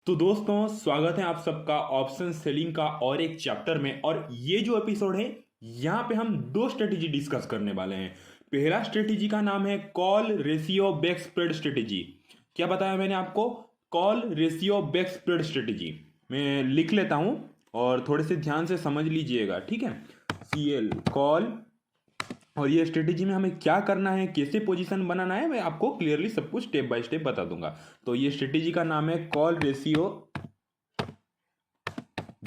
तो दोस्तों स्वागत है आप सबका ऑप्शन सेलिंग का और एक चैप्टर में। और ये जो एपिसोड है यहाँ पे हम दो स्ट्रेटेजी डिस्कस करने वाले हैं। पहला स्ट्रेटेजी का नाम है call ratio back spread strategy. क्या बताया मैंने आपको? Call ratio back spread strategy. मैं लिख लेता हूँ और थोड़े से ध्यान से समझ लीजिएगा, ठीक है। CL कॉल, और ये स्ट्रेटेजी में हमें क्या करना है, कैसे पोजीशन बनाना है, मैं आपको क्लियरली सब कुछ स्टेप बाय स्टेप बता दूंगा। तो ये स्ट्रेटेजी का नाम है कॉल रेशियो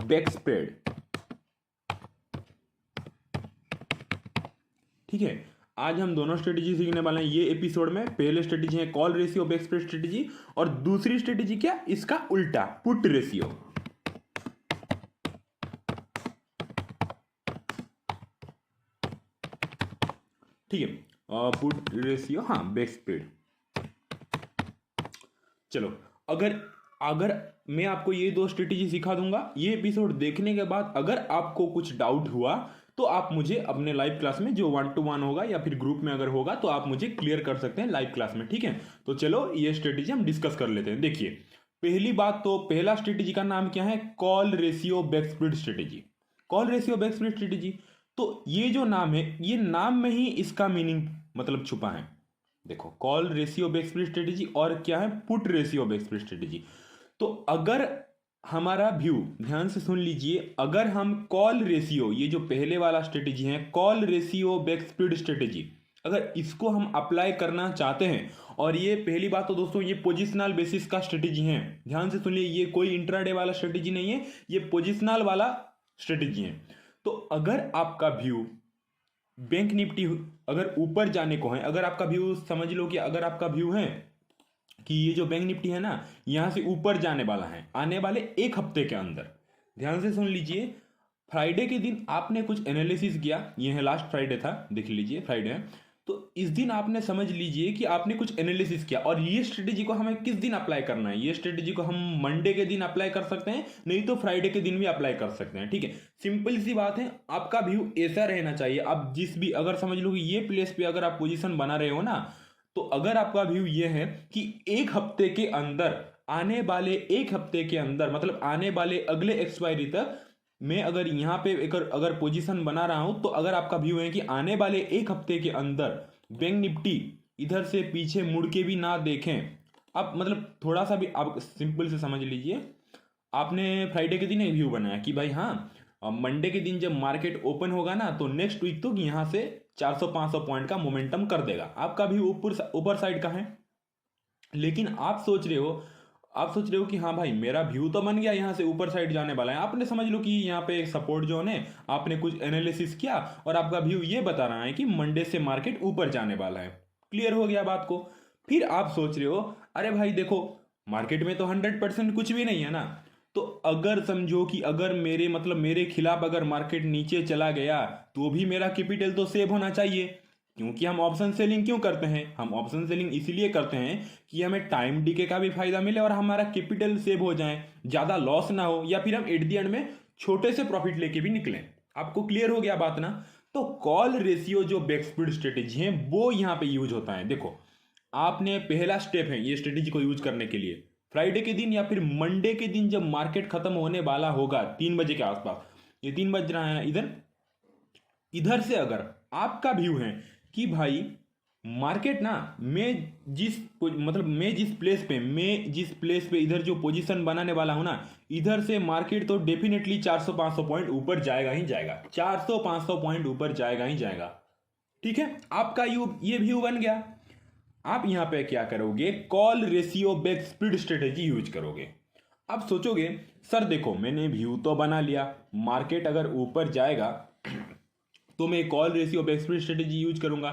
बैक स्प्रेड, ठीक है। आज हम दोनों स्ट्रेटेजी सीखने वाले हैं ये एपिसोड में। पहले स्ट्रेटेजी है call ratio back spread strategy, और दूसरी स्ट्रेटेजी क्या, इसका उल्टा, पुट रेशियो, ठीक है। पुट रेशियो, हाँ, बैक स्प्रेड। चलो, अगर अगर मैं आपको ये दो स्ट्रेटेजी सिखा दूंगा, ये एपिसोड देखने के बाद अगर आपको कुछ डाउट हुआ तो आप मुझे अपने लाइव क्लास में, जो 1-to-1 होगा या फिर ग्रुप में अगर होगा, तो आप मुझे क्लियर कर सकते हैं लाइव क्लास में, ठीक है। तो चलो ये स्ट्रेटेजी हम डिस्कस कर लेते हैं। देखिए, पहली बात तो पहला स्ट्रेटेजी का नाम क्या है, call ratio back spread strategy. Call ratio back spread strategy, तो ये जो नाम है, ये नाम में ही इसका मीनिंग मतलब छुपा है। देखो, call ratio back spread strategy और क्या है, put ratio back spread strategy. तो अगर हमारा व्यू, ध्यान से सुन लीजिए, अगर हम कॉल रेशियो, ये जो पहले वाला स्ट्रेटेजी है call ratio back spread strategy, अगर इसको हम अप्लाई करना चाहते हैं, और ये पहली बात तो दोस्तों ये पोजिशनल बेसिस का स्ट्रेटेजी है, ध्यान से सुनिए, ये कोई इंट्राडे वाला स्ट्रेटेजी नहीं है, ये पोजिशनल वाला स्ट्रेटेजी है। तो अगर आपका व्यू बैंक निफ्टी अगर ऊपर जाने को है, अगर आपका व्यू समझ लो कि अगर आपका व्यू है कि ये जो बैंक निफ्टी है ना, यहां से ऊपर जाने वाला है आने वाले एक हफ्ते के अंदर, ध्यान से सुन लीजिए। फ्राइडे के दिन आपने कुछ एनालिसिस किया, ये है लास्ट फ्राइडे था, देख लीजिए फ्राइडे है, तो इस दिन आपने समझ लीजिए कि आपने कुछ एनालिसिस किया, और ये स्ट्रेटेजी को हमें किस दिन अप्लाई करना है, ये स्ट्रेटेजी को हम मंडे के दिन अप्लाई कर सकते हैं, नहीं तो फ्राइडे के दिन भी अप्लाई कर सकते हैं, ठीक है। सिंपल सी बात है, आपका व्यू ऐसा रहना चाहिए, आप जिस भी, अगर समझ लो कि ये प्लेस पे अगर आप पोजीशन बना रहे हो ना, तो अगर आपका व्यू ये है कि एक हफ्ते के अंदर, आने वाले एक हफ्ते के अंदर, मतलब आने वाले अगले एक्सपायरी तक, मैं अगर यहाँ पे एक अगर पोजीशन बना रहा हूं, तो अगर आपका व्यू है कि आने वाले एक हफ्ते के अंदर बैंक निफ्टी इधर से पीछे मुड़ के भी ना देखें, आप मतलब थोड़ा सा भी आप सिंपल से समझ लीजिए, आपने फ्राइडे के दिन एक व्यू बनाया कि भाई हाँ, मंडे के दिन जब मार्केट ओपन होगा ना, तो नेक्स्ट वीक तो यहाँ से 400-500 पॉइंट का मोमेंटम कर देगा, आपका व्यू ऊपर ऊपर साइड का है। लेकिन आप सोच रहे हो कि हाँ भाई, मेरा व्यू तो बन गया, यहाँ से ऊपर साइड जाने वाला है, आपने समझ लो कि यहाँ पे एक सपोर्ट जोन है, आपने कुछ एनालिसिस किया और आपका व्यू ये बता रहा है कि मंडे से मार्केट ऊपर जाने वाला है, क्लियर हो गया बात को। फिर आप सोच रहे हो, अरे भाई देखो, मार्केट में तो 100% कुछ भी नहीं है ना, तो अगर समझो कि अगर मेरे मतलब मेरे खिलाफ अगर मार्केट नीचे चला गया, तो भी मेरा कैपिटल तो सेव होना चाहिए, क्योंकि हम ऑप्शन सेलिंग क्यों करते हैं, हम ऑप्शन सेलिंग इसीलिए करते हैं कि हमें टाइम डीके का भी फायदा मिले और हमारा कैपिटल सेव हो जाए, ज्यादा लॉस ना हो, या फिर हम एट दी एंड में छोटे से प्रॉफिट लेके भी निकलें। आपको क्लियर हो गया बात ना? तो कॉल रेशियो जो बैक स्पीड स्ट्रेटेजी है, वो यहां पे यूज होता है। देखो, आपने पहला स्टेप है ये स्ट्रेटेजी को यूज करने के लिए, फ्राइडे के दिन या फिर मंडे के दिन जब मार्केट खत्म होने वाला होगा 3 बजे के आसपास, ये 3 बज रहा है इधर, इधर से अगर आपका व्यू है कि भाई मार्केट ना, मैं जिस प्लेस पे इधर जो पोजीशन बनाने वाला हूं ना, इधर से मार्केट तो डेफिनेटली 400-500 पॉइंट ऊपर जाएगा ही जाएगा, 400-500 पॉइंट ऊपर जाएगा ही जाएगा, ठीक है। आपका ये व्यू बन गया। आप यहां पे क्या करोगे, call ratio back speed strategy use करोगे। आप सोचोगे, सर देखो मैंने व्यू तो बना लिया, मार्केट अगर ऊपर जाएगा तो मैं call ratio back speed strategy use करूंगा।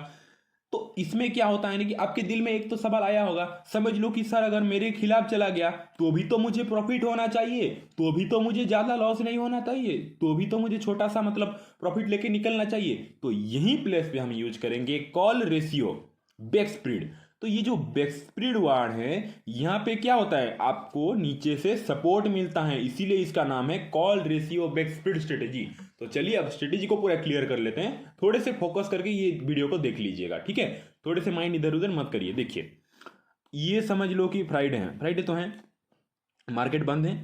तो इसमें क्या होता है ना कि आपके दिल में एक तो सवाल आया होगा, समझ लो कि सर अगर मेरे खिलाफ चला गया तो भी तो मुझे प्रॉफिट होना चाहिए, तो भी तो मुझे ज्यादा लॉस नहीं होना चाहिए, तो भी तो मुझे छोटा सा मतलब प्रॉफिट लेके निकलना चाहिए। तो यही प्लेस पे हम यूज करेंगे कॉल रेशियो बैक स्प्रेड। तो ये जो बैक स्प्रेड वार्ड है, यहां पे क्या होता है, आपको नीचे से सपोर्ट मिलता है, इसीलिए इसका नाम है call ratio back spread strategy. तो चलिए अब स्ट्रेटेजी को पूरा क्लियर कर लेते हैं, थोड़े से फोकस करके ये वीडियो को देख लीजिएगा, ठीक है। थोड़े से माइंड इधर उधर मत करिए। देखिए, ये समझ लो कि फ्राइडे है, फ्राइडे तो है, मार्केट बंद है,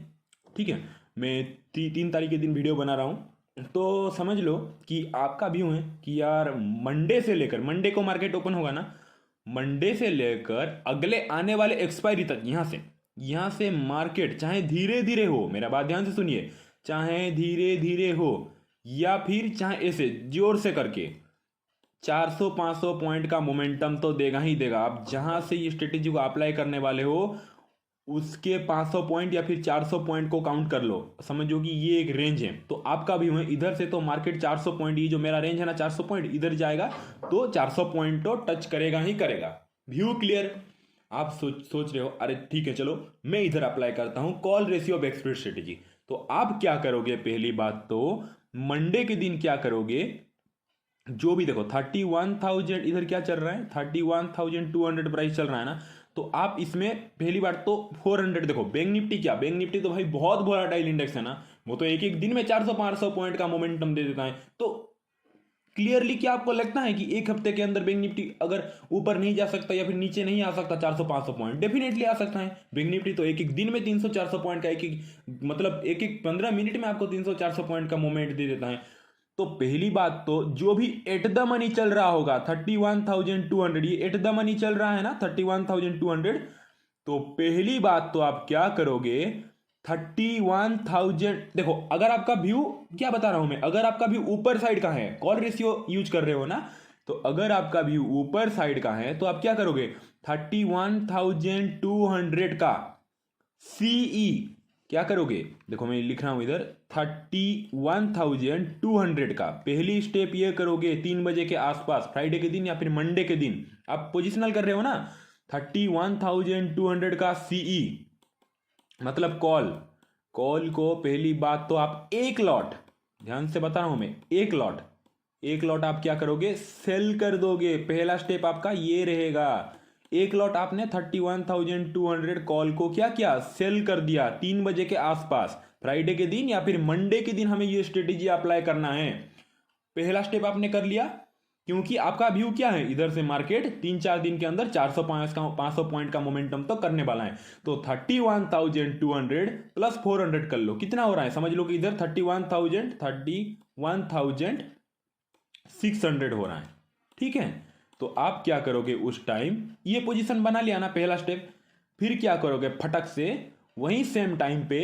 ठीक है। मैं 3 तारीख के दिन वीडियो बना रहा हूँ, तो समझ लो कि आपका व्यू है कि यार मंडे से लेकर, मंडे को मार्केट ओपन होगा ना, मंडे से लेकर अगले आने वाले एक्सपायरी तक, यहाँ से मार्केट चाहे धीरे धीरे हो, मेरा बात ध्यान से सुनिए, चाहे धीरे धीरे हो या फिर चाहे ऐसे जोर से करके 400-500 पॉइंट का मोमेंटम तो देगा ही देगा। आप जहां से ये स्ट्रेटेजी को अप्लाई करने वाले हो उसके 500 पॉइंट या फिर 400 पॉइंट को काउंट कर लो, समझो कि ये एक रेंज है। तो आपका भी है इधर से तो मार्केट 400 पॉइंट, ये जो मेरा रेंज है ना 400 पॉइंट, इधर जाएगा तो 400 पॉइंट तो टच करेगा ही करेगा। View clear? आप सोच रहे हो अरे ठीक है चलो मैं इधर अप्लाई करता हूं call ratio back spread strategy. तो आप क्या करोगे, पहली बात तो मंडे के दिन क्या करोगे, जो भी देखो 31,000 इधर क्या चल रहा है, 31,200 प्राइस चल रहा है ना, तो आप इसमें पहली बार तो 400 देखो। बैंक निफ्टी क्या, बैंक निफ्टी तो भाई बहुत वोलेटाइल इंडेक्स है ना, वो तो एक एक दिन में 400-500 पॉइंट का मोमेंटम दे देता है। तो क्लियरली क्या आपको लगता है कि एक हफ्ते के अंदर बैंक निफ्टी अगर ऊपर नहीं जा सकता या फिर नीचे नहीं आ सकता 400-500 पॉइंट? डेफिनेटली आ सकता है। बैंक निफ्टी तो एक एक दिन में 300-400 पॉइंट का, एक एक मतलब एक एक 15 मिनट में आपको 300-400 पॉइंट का मोमेंट दे देता है। तो पहली बात तो जो भी एट द मनी चल रहा होगा 31,200, ये एट द मनी चल रहा है ना 31,200, तो पहली बात तो आप क्या करोगे, 31,000 देखो, अगर आपका व्यू, क्या बता रहा हूं मैं, अगर आपका व्यू ऊपर साइड का है, कॉल रेशियो यूज कर रहे हो ना, तो अगर आपका व्यू ऊपर साइड का है तो आप क्या करोगे, 31,200 का सीई क्या करोगे, देखो मैं लिख रहा हूं इधर 31,200 का पहली स्टेप ये करोगे 3 बजे के आसपास, फ्राइडे के दिन या फिर मंडे के दिन आप पोजिशनल कर रहे हो ना, 31,200 का सीई मतलब कॉल को पहली बात तो आप एक लॉट, ध्यान से बता रहा हूं मैं, एक लॉट आप क्या करोगे, सेल कर दोगे। पहला स्टेप आपका ये रहेगा, एक लॉट आपने 31,200 कॉल को क्या किया, सेल कर दिया 3 बजे के आसपास, फ्राइडे के दिन या फिर मंडे के दिन हमें ये स्ट्रेटेजी अप्लाई करना है। पहला स्टेप आपने कर लिया, क्योंकि आपका व्यू क्या है, इधर से मार्केट 3-4 दिन के अंदर 500 पॉइंट का मोमेंटम तो करने वाला है। तो 31,200 प्लस 400 कर लो, कितना हो रहा है, समझ लो कि इधर 31,600 हो रहा है, ठीक है। तो आप क्या करोगे उस टाइम, ये पोजीशन बना लिया ना पहला स्टेप, फिर क्या करोगे, फटक से वही सेम टाइम पे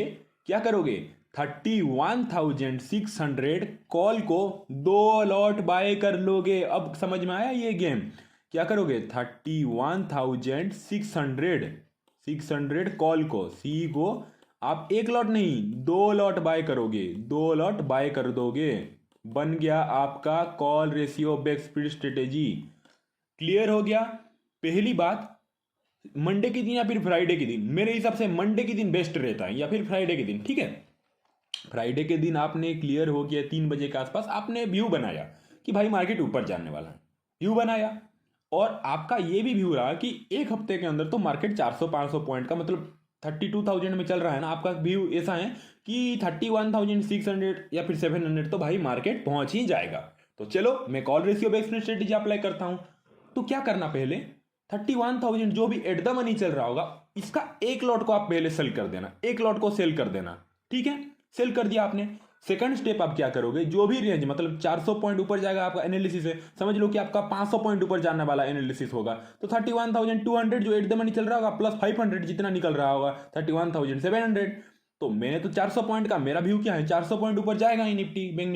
क्या करोगे, 31,600 कॉल को 2 लॉट बाय कर लोगे। अब समझ में आया ये गेम, क्या करोगे, 31,600 कॉल को, सी को आप एक लॉट नहीं 2 लॉट बाय करोगे, 2 लॉट बाय कर दोगे, बन गया आपका call ratio back spread strategy. Clear हो गया? पहली बात, मंडे के दिन या फिर फ्राइडे के दिन, मेरे हिसाब से मंडे के दिन बेस्ट रहता है या फिर फ्राइडे के दिन, ठीक है। फ्राइडे के दिन आपने क्लियर हो गया 3 बजे के आसपास, आपने व्यू बनाया कि भाई मार्केट ऊपर जाने वाला है, व्यू बनाया, और आपका ये भी व्यू रहा कि एक हफ्ते के अंदर तो मार्केट 400-500 पॉइंट का मतलब 32,000 में चल रहा है ना, आपका व्यू ऐसा है कि 31,600 या फिर 700 तो भाई मार्केट पहुंच ही जाएगा। तो चलो मैं call ratio based strategy apply करता हूं। तो क्या करना, पहले 31,000 जो भी एट द मनी चल रहा होगा इसका एक लॉट को आप पहले सेल कर देना, एक लॉट को सेल कर देना, ठीक है। सेल कर दिया आपने, सेकंड स्टेप आप क्या करोगे, जो भी रेंज मतलब 400 पॉइंट ऊपर जाएगा आपका एनालिसिस है, समझ लो कि आपका 500 पॉइंट ऊपर जाने वाला एनालिसिस होगा, तो 31,200 जो एट द मनी चल रहा होगा प्लस 500 जितना निकल रहा होगा 31,700। तो मैंने तो 400 पॉइंट का, मेरा व्यू क्या है 400 पॉइंट ऊपर जाएगा ही निफ्टी, बैंक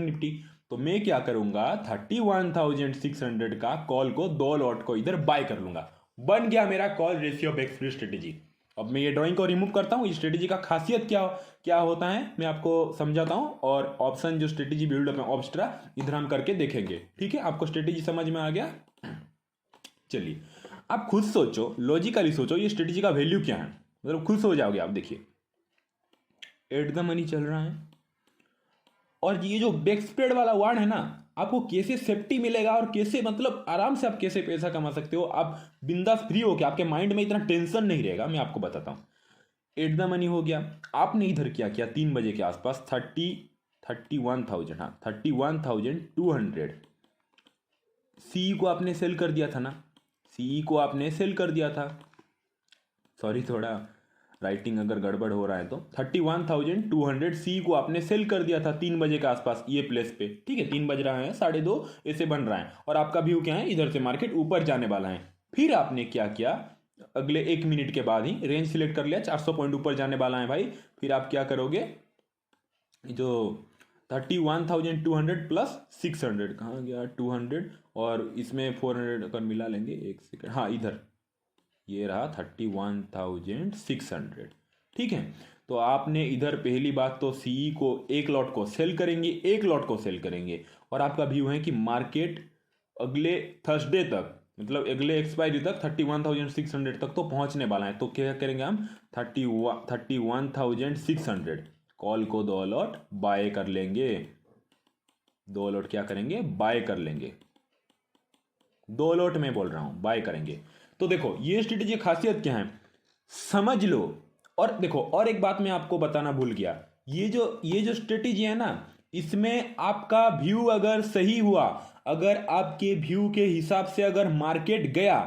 निफ्टी, तो मैं क्या करूंगा 31,600 का कॉल को 2 लॉट को इधर बाय कर लूंगा, बन गया मेरा call ratio back spread strategy. अब मैं ये ड्राइंग को रिमूव करता हूँ, इस स्ट्रेटेजी का खासियत क्या क्या होता है मैं आपको समझाता हूँ, और ऑप्शन जो स्ट्रेटेजी बिल्डअप है ऑब्स्ट्रा इधर हम करके देखेंगे, ठीक है। आपको स्ट्रेटेजी समझ में आ गया? चलिए आप खुद सोचो, लॉजिकली सोचो ये स्ट्रेटेजी का वैल्यू क्या है, मतलब खुद हो जाओगे आप। देखिए एट द मनी चल रहा है, और ये जो बैक स्प्रेड वाला वर्ड है ना, आपको कैसे सेफ्टी मिलेगा और कैसे मतलब आराम से आप कैसे पैसा कमा सकते हो, आप बिंदास फ्री हो के, आपके माइंड में इतना टेंशन नहीं रहेगा, मैं आपको बताता हूँ। एट द मनी हो गया, आपने इधर क्या किया 3 बजे के आसपास 31,000, हाँ 31,200 सी को आपने सेल कर दिया था ना, सी को आपने सेल कर दिया था, सॉरी थोड़ा राइटिंग अगर गड़बड़ हो रहा है तो 31,200 सी को आपने सेल कर दिया था 3 बजे के आसपास ये प्लेस पे, ठीक है, 3 बज रहा है, 2:30 ऐसे बन रहा है, और आपका व्यू क्या है, इधर से मार्केट ऊपर जाने वाला है। फिर आपने क्या किया, अगले 1 मिनट के बाद ही रेंज सिलेक्ट कर लिया, 400 पॉइंट ऊपर जाने वाला है भाई। फिर आप क्या करोगे, जो 31,200 प्लस 600 कहाँ गया, 200 और इसमें 400 अगर मिला लेंगे, एक सेकेंड, हाँ इधर ये रहा 31,600, ठीक है। तो आपने इधर पहली बात तो सीई को एक लॉट को सेल करेंगे, एक लॉट को सेल करेंगे, और आपका व्यू है कि मार्केट अगले थर्सडे तक, मतलब अगले एक्सपायरी तक 31,600 तक तो पहुंचने वाला है। तो क्या करेंगे हम, 31,600 कॉल को 2 लॉट बाय कर लेंगे, 2 लॉट क्या करेंगे, बाय कर लेंगे, 2 लॉट में बोल रहा हूं, बाय करेंगे। तो देखो ये स्ट्रेटेजी खासियत क्या है, समझ लो। और देखो और एक बात मैं आपको बताना भूल गया, ये जो स्ट्रेटेजी है ना, इसमें आपका व्यू अगर सही हुआ, अगर आपके व्यू के हिसाब से अगर मार्केट गया,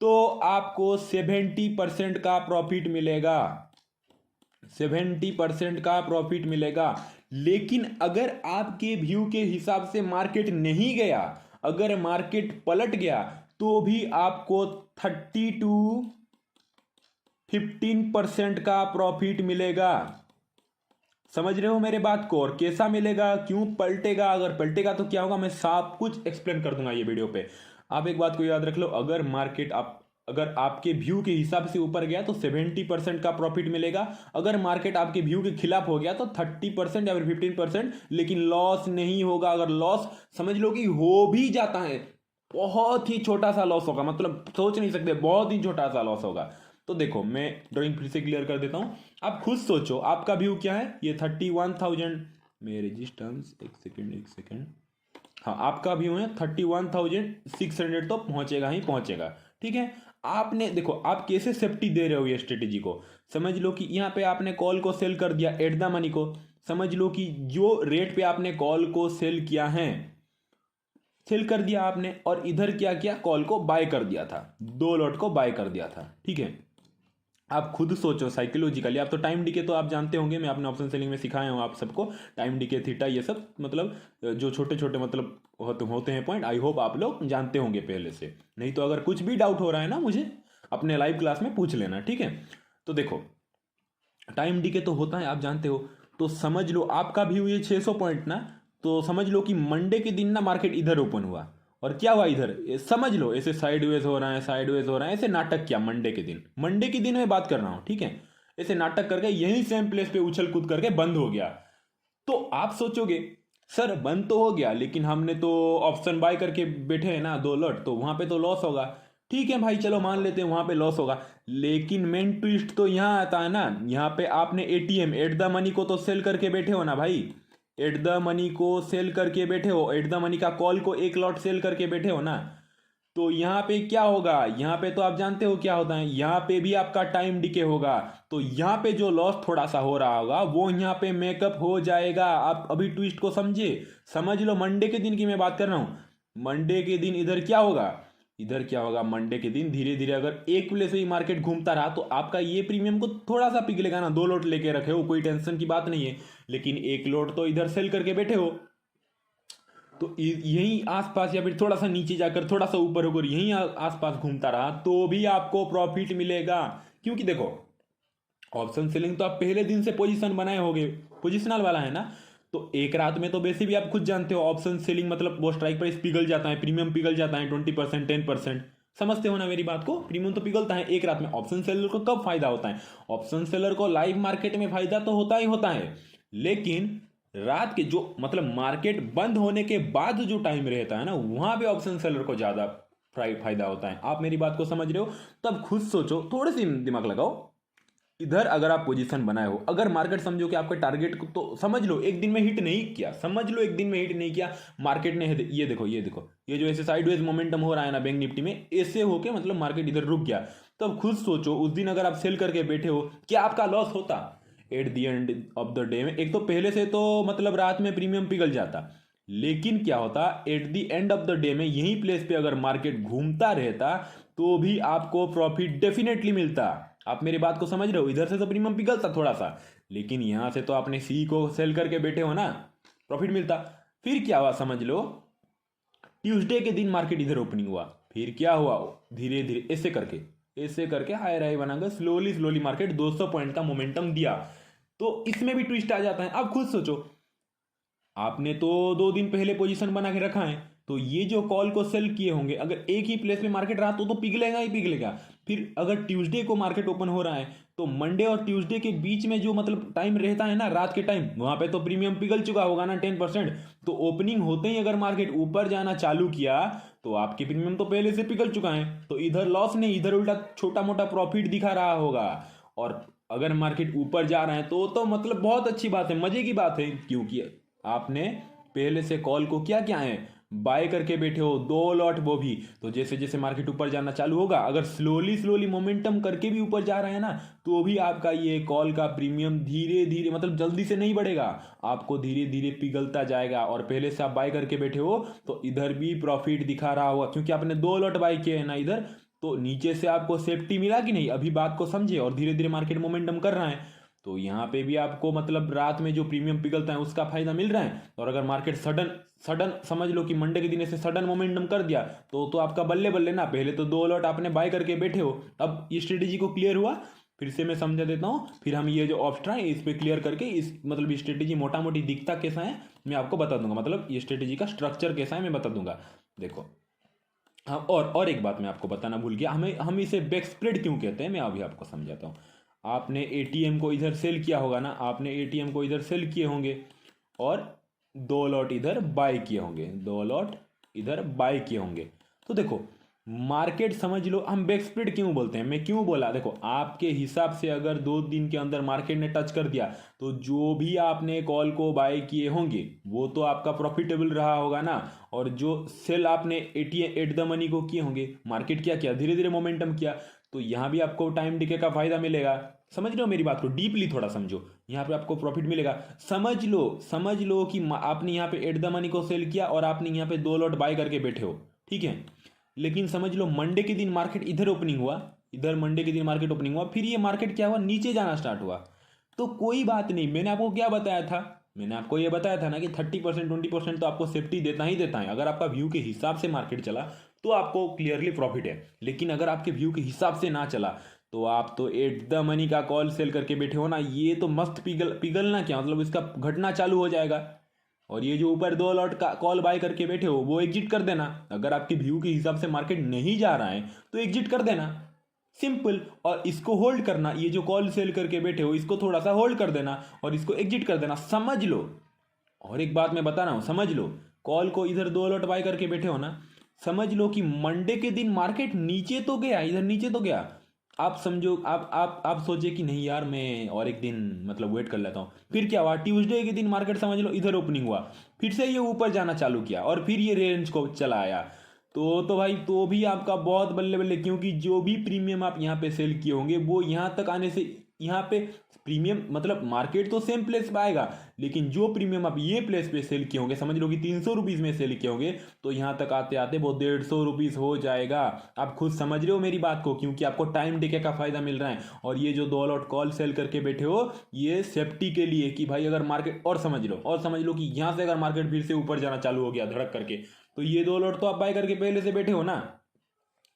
तो आपको 70% का प्रॉफिट मिलेगा, 70% का प्रॉफिट मिलेगा। लेकिन अगर आपके व्यू के हिसाब से मार्केट नहीं गया, अगर मार्केट पलट गया, तो भी आपको 30-15% का प्रॉफिट मिलेगा। समझ रहे हो मेरे बात को, और कैसा मिलेगा, क्यों पलटेगा, अगर पलटेगा तो क्या होगा, मैं सब कुछ एक्सप्लेन कर दूंगा ये वीडियो पे। आप एक बात को याद रख लो, अगर मार्केट अगर आपके व्यू के हिसाब से ऊपर गया तो 70% का प्रॉफिट मिलेगा, अगर मार्केट आपके व्यू के खिलाफ हो गया तो 30% या फिर 15%, लेकिन लॉस नहीं होगा। अगर लॉस समझ लो कि हो भी जाता है, बहुत ही छोटा सा लॉस होगा, मतलब सोच नहीं सकते, बहुत ही छोटा सा लॉस होगा। तो देखो मैं ड्राइंग फिर से क्लियर कर देता हूं, आप खुद सोचो आपका व्यू क्या है, ये 31,000 में रेजिस्टेंस, एक सेकेंड, हाँ आपका व्यू है 31,600 तो पहुंचेगा ही पहुंचेगा, ठीक है। आपने देखो आप कैसे सेफ्टी दे रहे हो ये स्ट्रेटेजी को, समझ लो कि यहाँ पे आपने कॉल को सेल कर दिया एट द मनी को, समझ लो कि जो रेट पे आपने कॉल को सेल किया है, सेल कर दिया आपने, और इधर क्या किया, कॉल को बाय कर दिया था, 2 लॉट को बाय कर दिया था, ठीक है। आप खुद सोचो साइकोलॉजिकली, आप तो टाइम डीके तो आप जानते होंगे, मैं अपने ऑप्शन सेलिंग में सिखाया हूँ आप सबको, टाइम डीके, थीटा, ये सब मतलब जो छोटे छोटे मतलब होते हैं पॉइंट, आई होप आप लोग जानते होंगे पहले से। नहीं तो अगर कुछ भी डाउट हो रहा है ना, मुझे अपने लाइव क्लास में पूछ लेना, ठीक है। तो देखो टाइम डीके तो होता है, आप जानते हो। तो समझ लो आपका भी हुई 600 पॉइंट ना, तो समझ लो कि मंडे के दिन ना मार्केट इधर ओपन हुआ, और क्या हुआ इधर, समझ लो ऐसे साइडवेज हो रहा है, साइडवेज हो रहा है, ऐसे नाटक किया मंडे के दिन, मंडे के दिन मैं बात कर रहा हूं, ठीक है। ऐसे नाटक करके यही सेम प्लेस पे उछल कूद करके बंद हो गया। तो आप सोचोगे सर बंद तो हो गया, लेकिन हमने तो ऑप्शन बाय करके बैठे हैं ना 2 लॉट, तो वहां पे तो लॉस होगा। ठीक है भाई चलो मान लेते हैं वहां पे लॉस होगा, लेकिन मेन ट्विस्ट तो यहाँ आता है ना, यहाँ पे आपने एटीएम एट द मनी को तो सेल करके बैठे हो ना भाई, एट द मनी को सेल करके बैठे हो, एट द मनी का कॉल को एक लॉट सेल करके बैठे हो ना। तो यहाँ पे क्या होगा, यहाँ पे तो आप जानते हो क्या होता है, यहाँ पे भी आपका टाइम डिके होगा। तो यहाँ पे जो लॉस थोड़ा सा हो रहा होगा वो यहाँ पे मेकअप हो जाएगा। आप अभी ट्विस्ट को समझे, समझ लो मंडे के दिन की मैं बात कर रहा हूँ। मंडे के दिन इधर क्या होगा, इधर क्या होगा, मंडे के दिन धीरे धीरे अगर एक प्लेस से ही मार्केट घूमता रहा तो आपका ये प्रीमियम को थोड़ा सा पिघलेगा ना, 2 लोट लेके रखे हो कोई टेंशन की बात नहीं है, लेकिन एक लोट तो इधर सेल करके बैठे हो। तो यही आसपास या फिर थोड़ा सा नीचे जाकर थोड़ा सा ऊपर होकर यही आसपास घूमता रहा तो भी आपको प्रॉफिट मिलेगा। क्योंकि देखो ऑप्शन सेलिंग तो आप पहले दिन से पोजीशन बनाए होगे, पोजिशनल वाला है ना, तो एक रात में तो वैसे भी आप खुद जानते हो ऑप्शन सेलिंग मतलब वो स्ट्राइक प्राइस पिघल जाता है, प्रीमियम पिघल जाता है 20% 10%, समझते हो ना मेरी बात को, प्रीमियम तो पिघलता है एक रात में। ऑप्शन सेलर को कब फायदा होता है, ऑप्शन सेलर को लाइव मार्केट में फायदा तो होता ही होता है, लेकिन रात के जो मतलब मार्केट बंद होने के बाद जो टाइम रहता है ना, वहां पे ऑप्शन सेलर को ज्यादा फायदा होता है। आप मेरी बात को समझ रहे हो, तब खुद सोचो, थोड़ी सी दिमाग लगाओ। इधर अगर आप पोजीशन बनाए हो, अगर मार्केट समझो कि आपके टारगेट को तो समझ लो एक दिन में हिट नहीं किया, समझ लो एक दिन में हिट नहीं किया मार्केट ने, ये देखो ये देखो ये जो ऐसे साइडवेज मोमेंटम हो रहा है ना बैंक निफ्टी में, ऐसे होके मतलब मार्केट इधर रुक गया, तब खुद सोचो उस दिन अगर आप सेल करके बैठे हो क्या आपका लॉस होता at the end of the day में। एक तो पहले से तो मतलब रात में प्रीमियम पिघल जाता, लेकिन क्या होता at the end of the day में यही प्लेस पे अगर मार्केट घूमता रहता तो भी आपको प्रॉफिट डेफिनेटली मिलता, आप मेरी बात को समझ रहे हो? इधर से तो प्रीमियम पिघलता थोड़ा सा, लेकिन यहाँ से तो आपने सी को सेल करके बैठे हो ना, प्रॉफिट मिलता। फिर क्या हुआ समझ लो, ट्यूसडे के दिन मार्केट इधर ओपनिंग हुआ, फिर क्या हुआ, धीरे धीरे ऐसे करके हायर हाई बनाकर स्लोली स्लोली मार्केट 200 पॉइंट का मोमेंटम दिया। तो इसमें भी ट्विस्ट आ जाता है। अब खुद सोचो, आपने तो 2 दिन पहले पोजीशन बना के रखा है, तो ये जो कॉल को सेल किए होंगे, अगर एक ही प्लेस में मार्केट रहा तो पिघलेगा ही पिघलेगा। फिर अगर ट्यूसडे को मार्केट ओपन हो रहा है, तो मंडे और ट्यूसडे के बीच में जो मतलब टाइम रहता है ना, रात के टाइम, वहां पे तो प्रीमियम पिघल चुका होगा ना 10%। तो ओपनिंग होते ही अगर मार्केट ऊपर जाना चालू किया, तो आपकी प्रीमियम तो पहले से पिघल चुका है, तो इधर लॉस नहीं, इधर उल्टा छोटा मोटा प्रॉफिट दिखा रहा होगा। और अगर मार्केट ऊपर जा रहा है तो मतलब बहुत अच्छी बात है, मजे की बात है, क्योंकि आपने पहले से कॉल को क्या क्या है, बाय करके बैठे हो 2 लॉट, वो भी। तो जैसे जैसे मार्केट ऊपर जाना चालू होगा, अगर स्लोली स्लोली मोमेंटम करके भी ऊपर जा रहा है ना, तो भी आपका ये कॉल का प्रीमियम धीरे धीरे, मतलब जल्दी से नहीं बढ़ेगा, आपको धीरे धीरे पिघलता जाएगा। और पहले से आप बाय करके बैठे हो, तो इधर भी प्रॉफिट दिखा रहा होगा, क्योंकि आपने 2 लॉट बाय किए हैं ना इधर। तो नीचे से आपको सेफ्टी मिला कि नहीं, अभी बात को समझे। और धीरे धीरे मार्केट मोमेंटम कर रहा है, तो यहाँ पे भी आपको मतलब रात में जो प्रीमियम पिघलता है उसका फायदा मिल रहा है। और अगर मार्केट सडन सडन समझ लो कि मंडे के दिन ऐसे सडन मोमेंटम कर दिया, तो आपका बल्ले बल्ले ना। पहले तो 2 लॉट आपने बाय करके बैठे हो, अब ये स्ट्रेटेजी को क्लियर हुआ। फिर से मैं समझा देता हूँ, फिर हम ये जो ऑप्शन है इस पे क्लियर करके, इस मतलब स्ट्रेटेजी मोटा मोटी दिखता कैसा है मैं आपको बता दूंगा, मतलब ये स्ट्रेटेजी का स्ट्रक्चर कैसा है मैं बता दूंगा। देखो, हाँ, और एक बात मैं आपको बताना भूल गया, हम इसे बैक स्प्रेड क्यों कहते हैं, मैं अभी आपको समझाता हूँ। आपने एटीएम को इधर सेल किया होगा ना, आपने एटीएम को इधर सेल किए होंगे, और 2 लॉट इधर बाय किए होंगे, 2 लॉट इधर बाय किए होंगे। तो देखो, मार्केट समझ लो, हम बैक स्प्रेड क्यों बोलते हैं, मैं क्यों बोला, देखो आपके हिसाब से अगर 2 दिन के अंदर मार्केट ने टच कर दिया, तो जो भी आपने कॉल को बाय किए होंगे वो तो आपका प्रॉफिटेबल रहा होगा ना। और जो सेल आपने एटीएम एट द मनी को किए होंगे, मार्केट क्या किया, धीरे धीरे मोमेंटम किया, तो यहाँ भी आपको टाइम डिके का फायदा मिलेगा। समझ रहे हो मेरी बात को, डीपली थोड़ा समझो, यहाँ पे आपको प्रॉफिट मिलेगा। समझ लो कि आपने यहाँ पे एट द मनी को सेल किया, और आपने यहाँ पे 2 लॉट बाय करके बैठे हो, ठीक है। लेकिन समझ लो मंडे के दिन मार्केट इधर ओपनिंग हुआ, इधर मंडे के दिन मार्केट ओपनिंग हुआ, फिर ये मार्केट क्या हुआ, नीचे जाना स्टार्ट हुआ। तो कोई बात नहीं, मैंने आपको क्या बताया था, मैंने आपको ये बताया था ना कि 30% 20% तो आपको सेफ्टी देता ही देता है। अगर आपका व्यू के हिसाब से मार्केट चला, तो आपको क्लियरली प्रॉफिट है। लेकिन अगर आपके व्यू के हिसाब से ना चला, तो आप तो एट द मनी का कॉल सेल करके बैठे हो ना, ये तो मस्त पिघलना क्या मतलब, इसका घटना चालू हो जाएगा। और ये जो ऊपर 2 लॉट का कॉल बाय करके बैठे हो, वो एग्जिट कर देना। अगर आपके व्यू के हिसाब से मार्केट नहीं जा रहा है, तो एग्जिट कर देना, सिंपल। और इसको होल्ड करना, ये जो कॉल सेल करके बैठे हो इसको थोड़ा सा होल्ड कर देना, और इसको एग्जिट कर देना, समझ लो। और एक बात मैं बता रहा हूं, समझ लो, कॉल को इधर 2 लॉट बाय करके बैठे हो ना, समझ लो कि मंडे के दिन मार्केट नीचे तो गया, इधर नीचे तो गया। आप समझो, आप सोचे कि नहीं यार, मैं और एक दिन मतलब वेट कर लेता हूँ। फिर क्या हुआ, ट्यूसडे के दिन मार्केट समझ लो इधर ओपनिंग हुआ, फिर से ये ऊपर जाना चालू किया, और फिर ये रेंज को चला आया। तो भाई, तो भी आपका बहुत बल्ले बल्ले, क्योंकि जो भी प्रीमियम आप यहाँ पे सेल किए होंगे, वो यहाँ तक आने से, यहाँ पे प्रीमियम मतलब मार्केट तो सेम प्लेस पे आएगा, लेकिन जो प्रीमियम आप ये प्लेस पे सेल किए होंगे, समझ लो कि 300 रुपीज़ में सेल किए होंगे, तो यहाँ तक आते आते वो 150 रुपीज़ हो जाएगा। आप खुद समझ रहे हो मेरी बात को, क्योंकि आपको टाइम डिके का फायदा मिल रहा है। और ये जो 2 लॉट कॉल सेल करके बैठे हो, ये सेफ्टी के लिए, कि भाई अगर मार्केट, और समझ लो कि यहाँ से अगर मार्केट फिर से ऊपर जाना चालू हो गया धड़क करके, तो ये 2 लॉट तो आप बाय करके पहले से बैठे हो ना,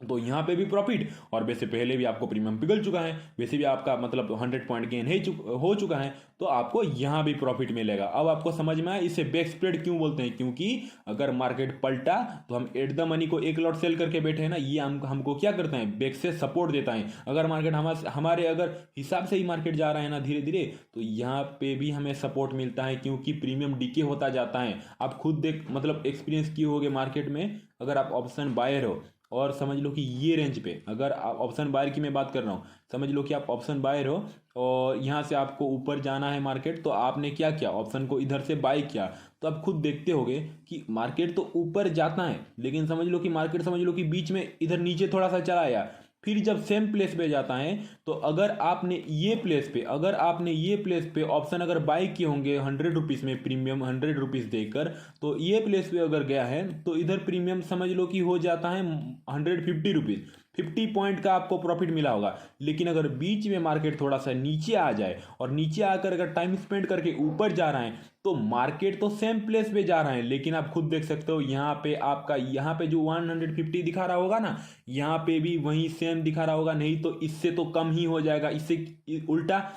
तो यहाँ पे भी प्रॉफिट। और वैसे पहले भी आपको प्रीमियम पिघल चुका है, वैसे भी आपका मतलब 100 पॉइंट गेन हो चुका है, तो आपको यहाँ भी प्रॉफिट मिलेगा। अब आपको समझ में आया इसे बैक स्प्रेड क्यों बोलते हैं, क्योंकि अगर मार्केट पलटा, तो हम एट द मनी को 1 लॉट सेल करके बैठे हैं ना, ये हमको क्या करता है, बैक से सपोर्ट देता है। अगर मार्केट हमारे अगर हिसाब से ही मार्केट जा रहा है ना धीरे धीरे, तो यहाँ पे भी हमें सपोर्ट मिलता है, क्योंकि प्रीमियम डीके होता जाता है। आप खुद देख मतलब एक्सपीरियंस किए होगे मार्केट में, अगर आप ऑप्शन बायर हो, और समझ लो कि ये रेंज पे, अगर आप ऑप्शन बायर की मैं बात कर रहा हूँ, समझ लो कि आप ऑप्शन बायर हो, और यहाँ से आपको ऊपर जाना है मार्केट, तो आपने क्या किया, ऑप्शन को इधर से बाय किया, तो आप खुद देखते होगे कि मार्केट तो ऊपर जाता है, लेकिन समझ लो कि मार्केट समझ लो कि बीच में इधर नीचे थोड़ा सा चला आया, फिर जब सेम प्लेस पे जाता है, तो अगर आपने ये प्लेस पे ऑप्शन अगर बाय किए होंगे 100 रुपीज़ में, प्रीमियम 100 रुपीज़ देकर, तो ये प्लेस पे अगर गया है, तो इधर प्रीमियम समझ लो कि हो जाता है 150 रुपीज़। 50 पॉइंट का आपको प्रॉफिट मिला होगा। लेकिन अगर बीच में मार्केट थोड़ा सा नीचे आ जाए और नीचे आकर अगर टाइम स्पेंड करके ऊपर जा रहा है तो मार्केट तो सेम प्लेस पे जा रहा है, लेकिन आप खुद देख सकते हो यहाँ पे आपका यहाँ पे जो 150 दिखा रहा होगा ना, यहाँ पे भी वही सेम दिखा रहा होगा, नहीं तो इससे तो कम ही हो जाएगा। इससे उल्टा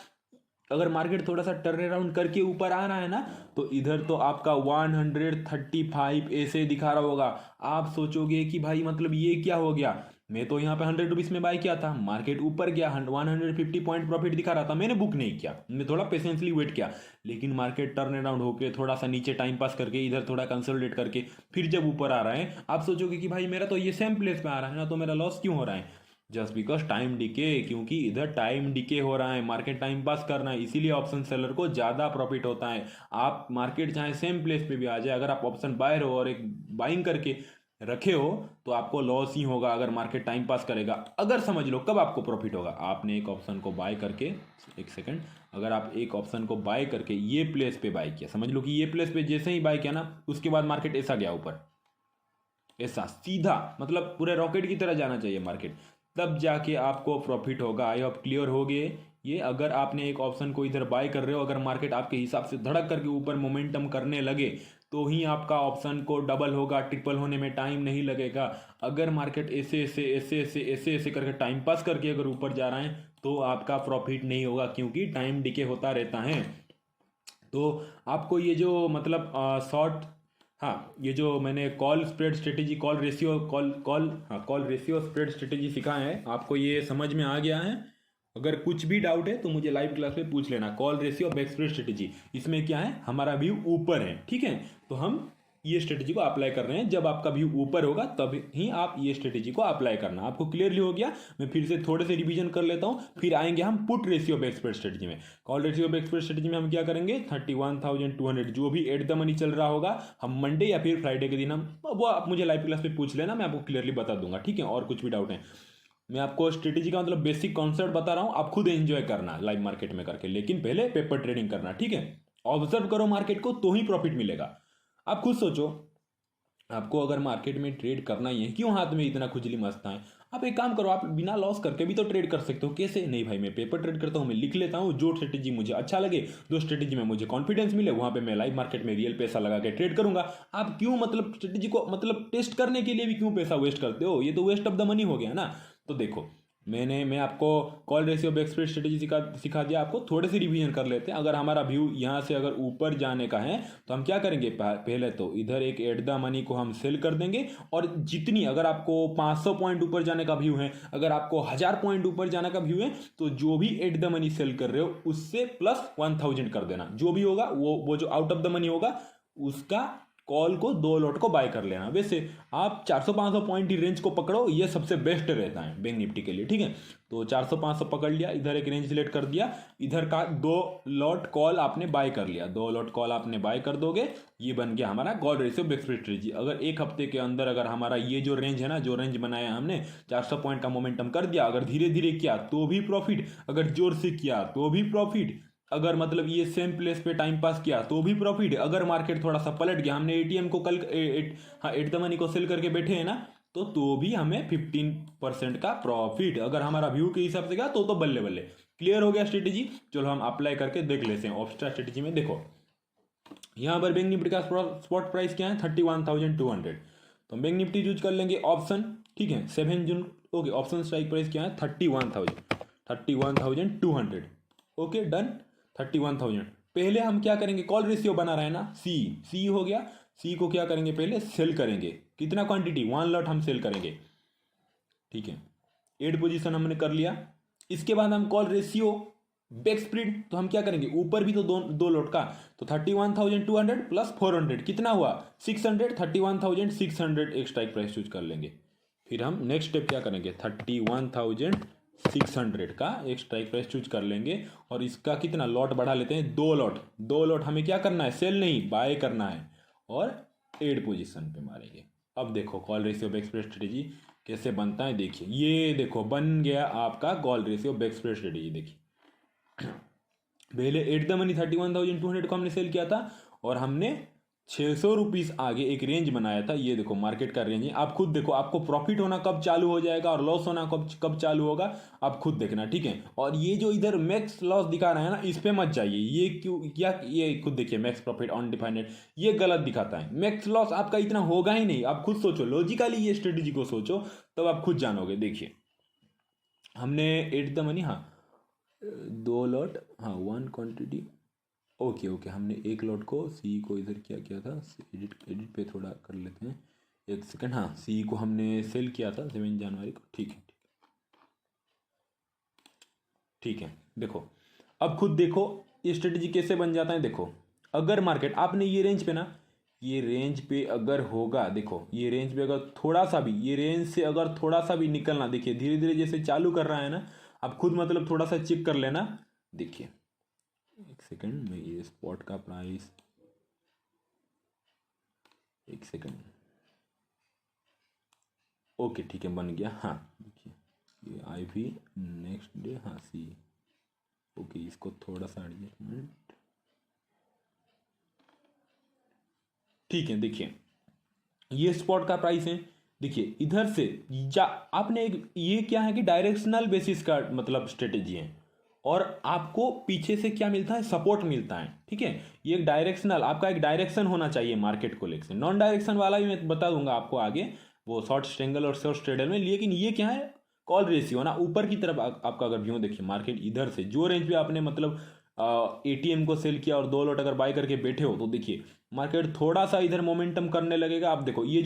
अगर मार्केट थोड़ा सा टर्न अराउंड करके ऊपर आ रहा है ना, तो इधर तो आपका 135 ऐसे दिखा रहा होगा। आप सोचोगे कि भाई मतलब ये क्या हो गया, मैं तो यहाँ पे 100 रुपीज़ में बाय किया था, मार्केट ऊपर गया, 150 पॉइंट प्रॉफिट दिखा रहा था, मैंने बुक नहीं किया, मैं थोड़ा पेशेंसली वेट किया। लेकिन मार्केट टर्न अराउंड होके थोड़ा सा नीचे टाइम पास करके इधर थोड़ा कंसोलिडेट करके फिर जब ऊपर आ रहा है, आप सोचोगे कि भाई मेरा तो ये सेम प्लेस पे आ रहा है ना, तो मेरा लॉस क्यों हो रहा है? जस्ट बिकॉज टाइम डिके, क्योंकि इधर टाइम डिके हो रहा है, मार्केट टाइम पास करना है, इसीलिए ऑप्शन सेलर को ज़्यादा प्रॉफिट होता है। आप मार्केट चाहे सेम प्लेस पे भी आ जाए, अगर आप ऑप्शन बायर हो और एक बाइंग करके रखे हो तो आपको लॉस ही होगा अगर मार्केट टाइम पास करेगा। अगर समझ लो कब आपको प्रॉफिट होगा, आपने एक ऑप्शन को बाय करके, एक सेकंड, अगर आप एक ऑप्शन को बाय करके ये प्लेस पे बाय किया, समझ लो कि ये प्लेस पे जैसे ही बाय किया ना, उसके बाद मार्केट ऐसा गया ऊपर, ऐसा सीधा, मतलब पूरे रॉकेट की तरह जाना चाहिए मार्केट, तब जाके आपको प्रॉफिट होगा। आई होप क्लियर हो गए ये। अगर आपने एक ऑप्शन को इधर बाय कर रहे हो, अगर मार्केट आपके हिसाब से धड़क करके ऊपर मोमेंटम करने लगे तो ही आपका ऑप्शन को डबल होगा, ट्रिपल होने में टाइम नहीं लगेगा। अगर मार्केट ऐसे ऐसे ऐसे ऐसे ऐसे ऐसे करके टाइम पास करके अगर ऊपर जा रहा है तो आपका प्रॉफिट नहीं होगा, क्योंकि टाइम डिके होता रहता है। तो आपको ये जो मतलब शॉर्ट, हाँ, ये जो मैंने call spread strategy, call ratio, call ratio spread strategy सिखाया है, आपको ये समझ में आ गया है? अगर कुछ भी डाउट है तो मुझे लाइव क्लास में पूछ लेना। Call ratio back spread strategy, इसमें क्या है, हमारा व्यू ऊपर है, ठीक है, तो हम ये स्ट्रेटेजी को अप्लाई कर रहे हैं। जब आपका व्यू ऊपर होगा तब ही आप ये स्ट्रेटेजी को अप्लाई करना। आपको क्लियरली हो गया? मैं फिर से थोड़े से रिवीजन कर लेता हूँ, फिर आएंगे हम put ratio back spread strategy में। Call ratio back spread strategy में हम क्या करेंगे, 31,200 जो भी एट द मनी चल रहा होगा, हम मंडे या फिर फ्राइडे के दिन हम, वो आप मुझे लाइव क्लास पे पूछ लेना, मैं आपको क्लियरली बता दूंगा, ठीक है। और कुछ भी डाउट है, मैं आपको स्ट्रेटेजी का मतलब बेसिक कॉन्सेप्ट बता रहा हूँ, आप खुद एंजॉय करना लाइव मार्केट में करके, लेकिन पहले पेपर ट्रेडिंग करना, ठीक है। ऑब्जर्व करो मार्केट को तो ही प्रॉफिट मिलेगा। आप खुद सोचो, आपको अगर मार्केट में ट्रेड करना ही है, क्यों हाथ में इतना खुजली मचता है? आप एक काम करो, आप बिना लॉस करके भी तो ट्रेड कर सकते हो। कैसे? नहीं भाई, मैं पेपर ट्रेड करता हूँ, मैं लिख लेता हूँ, जो स्ट्रेटेजी मुझे अच्छा लगे, जो स्ट्रेटेजी में मुझे कॉन्फिडेंस मिले, वहाँ पे मैं लाइव मार्केट में रियल पैसा लगा के ट्रेड करूंगा। आप क्यों मतलब स्ट्रेटेजी को मतलब टेस्ट करने के लिए भी क्यों पैसा वेस्ट करते हो? ये तो वेस्ट ऑफ द मनी हो गया ना। तो देखो, मैं आपको call ratio back spread strategy सिखा दिया, आपको थोड़े से रिवीजन कर लेते हैं। अगर हमारा व्यू यहाँ से अगर ऊपर जाने का है तो हम क्या करेंगे, पहले तो इधर एक एट द मनी को हम सेल कर देंगे, और जितनी, अगर आपको 500 पॉइंट ऊपर जाने का व्यू है, अगर आपको 1000 पॉइंट ऊपर जाने का व्यू है, तो जो भी एट द मनी सेल कर रहे हो उससे प्लस 1000 कर देना। जो भी होगा वो जो आउट ऑफ द मनी होगा उसका कॉल को 2 लॉट को बाय कर लेना। वैसे आप 400-500 पॉइंट की रेंज को पकड़ो, ये सबसे बेस्ट रहता है बैंक निफ्टी के लिए, ठीक है। तो 400-500 पकड़ लिया, इधर एक रेंज सिलेक्ट कर दिया, इधर का 2 लॉट कॉल आपने बाय कर लिया, 2 लॉट कॉल आपने बाय कर दोगे, ये बन गया हमारा call ratio back spread strategy. अगर एक हफ्ते के अंदर अगर हमारा ये जो रेंज है ना, जो रेंज बनाया हमने 400 पॉइंट का मोमेंटम कर दिया, अगर धीरे धीरे किया तो भी प्रॉफिट, अगर जोर से किया तो भी प्रॉफिट, अगर मतलब ये सेम प्लेस पे टाइम पास किया तो भी प्रॉफिट, अगर मार्केट थोड़ा सा पलट गया, हमने एटीएम को कल एट द मनी को सेल करके बैठे हैं ना, तो भी हमें 15% का प्रॉफिट, अगर हमारा व्यू के हिसाब से गया तो बल्ले बल्ले। क्लियर हो गया स्ट्रेटेजी? चलो हम अप्लाई करके देख लेते हैं। ऑप्स्ट्रा स्ट्रेटेजी में देखो, यहाँ पर बैंक निफ्टी का स्पॉट प्राइस क्या है, 31,200, तो बैंक निफ्टी यूज कर लेंगे ऑप्शन, ठीक है, 7 जून। ओके, ऑप्शन स्ट्राइक प्राइस क्या है, 31,200। Okay done, 31,000। पहले हम क्या करेंगे, कॉल रेशियो बना रहे हैं ना, सी हो गया, सी को क्या करेंगे, पहले सेल करेंगे। कितना क्वांटिटी, 1 लॉट हम सेल करेंगे, ठीक है। 8 पोजीशन हमने कर लिया। इसके बाद हम कॉल रेशियो बैक स्प्रेड, तो हम क्या करेंगे, ऊपर भी तो 2 लॉट का, तो 31,200 प्लस 400 कितना हुआ, 600, 31,600 एक स्ट्राइक प्राइस चूज कर लेंगे। फिर हम नेक्स्ट स्टेप क्या करेंगे, 31,600 का एक स्ट्राइक प्राइस चूज कर लेंगे, और इसका कितना लॉट बढ़ा लेते हैं, 2 लॉट हमें क्या करना है, सेल नहीं बाय करना है, और 8 पोजीशन पे मारेंगे। अब देखो call ratio back spread strategy कैसे बनता है, देखिए, ये देखो बन गया आपका call ratio back spread strategy. देखिए पहले एट द मनी 31,200 को हमने सेल किया था, और हमने ₹600 आगे एक रेंज बनाया था, ये देखो मार्केट का रेंज है। आप खुद देखो आपको प्रॉफिट होना कब चालू हो जाएगा और लॉस होना कब कब चालू होगा, आप खुद देखना, ठीक है। और ये जो इधर मैक्स लॉस दिखा रहा है ना, इस पे मत जाइए। ये क्यों क्या, ये खुद देखिए मैक्स प्रॉफिट अनडिफाइंड, ये गलत दिखाता है। मैक्स लॉस आपका इतना होगा ही नहीं, आप खुद सोचो लॉजिकली, ये स्ट्रेटेजी को सोचो तब आप खुद जानोगे। देखिए हमने एट द मनी, हाँ 2 लॉट, हाँ 1 क्वांटिटी, ओके ओके, हमने एक लॉट को सी को इधर क्या किया था, एडिट एडिट पे थोड़ा कर लेते हैं, एक सेकंड। हाँ सी को हमने सेल किया था 7 जनवरी को, ठीक है ठीक है। देखो अब खुद देखो ये स्ट्रेटजी कैसे बन जाता है। देखो अगर मार्केट आपने ये रेंज पे ना, ये रेंज पे अगर होगा, देखो ये रेंज पे अगर थोड़ा सा भी, ये रेंज से अगर थोड़ा सा भी निकलना, देखिए धीरे धीरे जैसे चालू कर रहा है ना, आप खुद मतलब थोड़ा सा चेक कर लेना। देखिए एक सेकंड में, ये स्पॉट का प्राइस, एक सेकंड, ओके ठीक है बन गया। हाँ देखिए ये आई भी नेक्स्ट डे, हाँ सी, ओके इसको थोड़ा सा एडजस्टमेंट, ठीक है। देखिए ये स्पॉट का प्राइस है, देखिए इधर से जा, आपने एक, ये क्या है कि डायरेक्शनल बेसिस का मतलब स्ट्रेटेजी है, और आपको पीछे से क्या मिलता है, सपोर्ट मिलता है, ठीक है। ये एक डायरेक्शनल, आपका एक डायरेक्शन होना चाहिए मार्केट को लेकर। नॉन डायरेक्शन वाला भी मैं बता दूंगा आपको आगे, वो शॉर्ट स्ट्रेंगल और शॉर्ट स्ट्रेडल में। लेकिन ये क्या है, कॉल रेशियो ना, ऊपर की तरफ आपका अगर व्यू देखिए, मार्केट इधर से जो रेंज पे आपने मतलब एटीएम को सेल किया और 2 लॉट अगर बाय करके बैठे हो, तो देखिए मार्केट थोड़ा सा इधर मोमेंटम करने लगेगा। आप देखो ये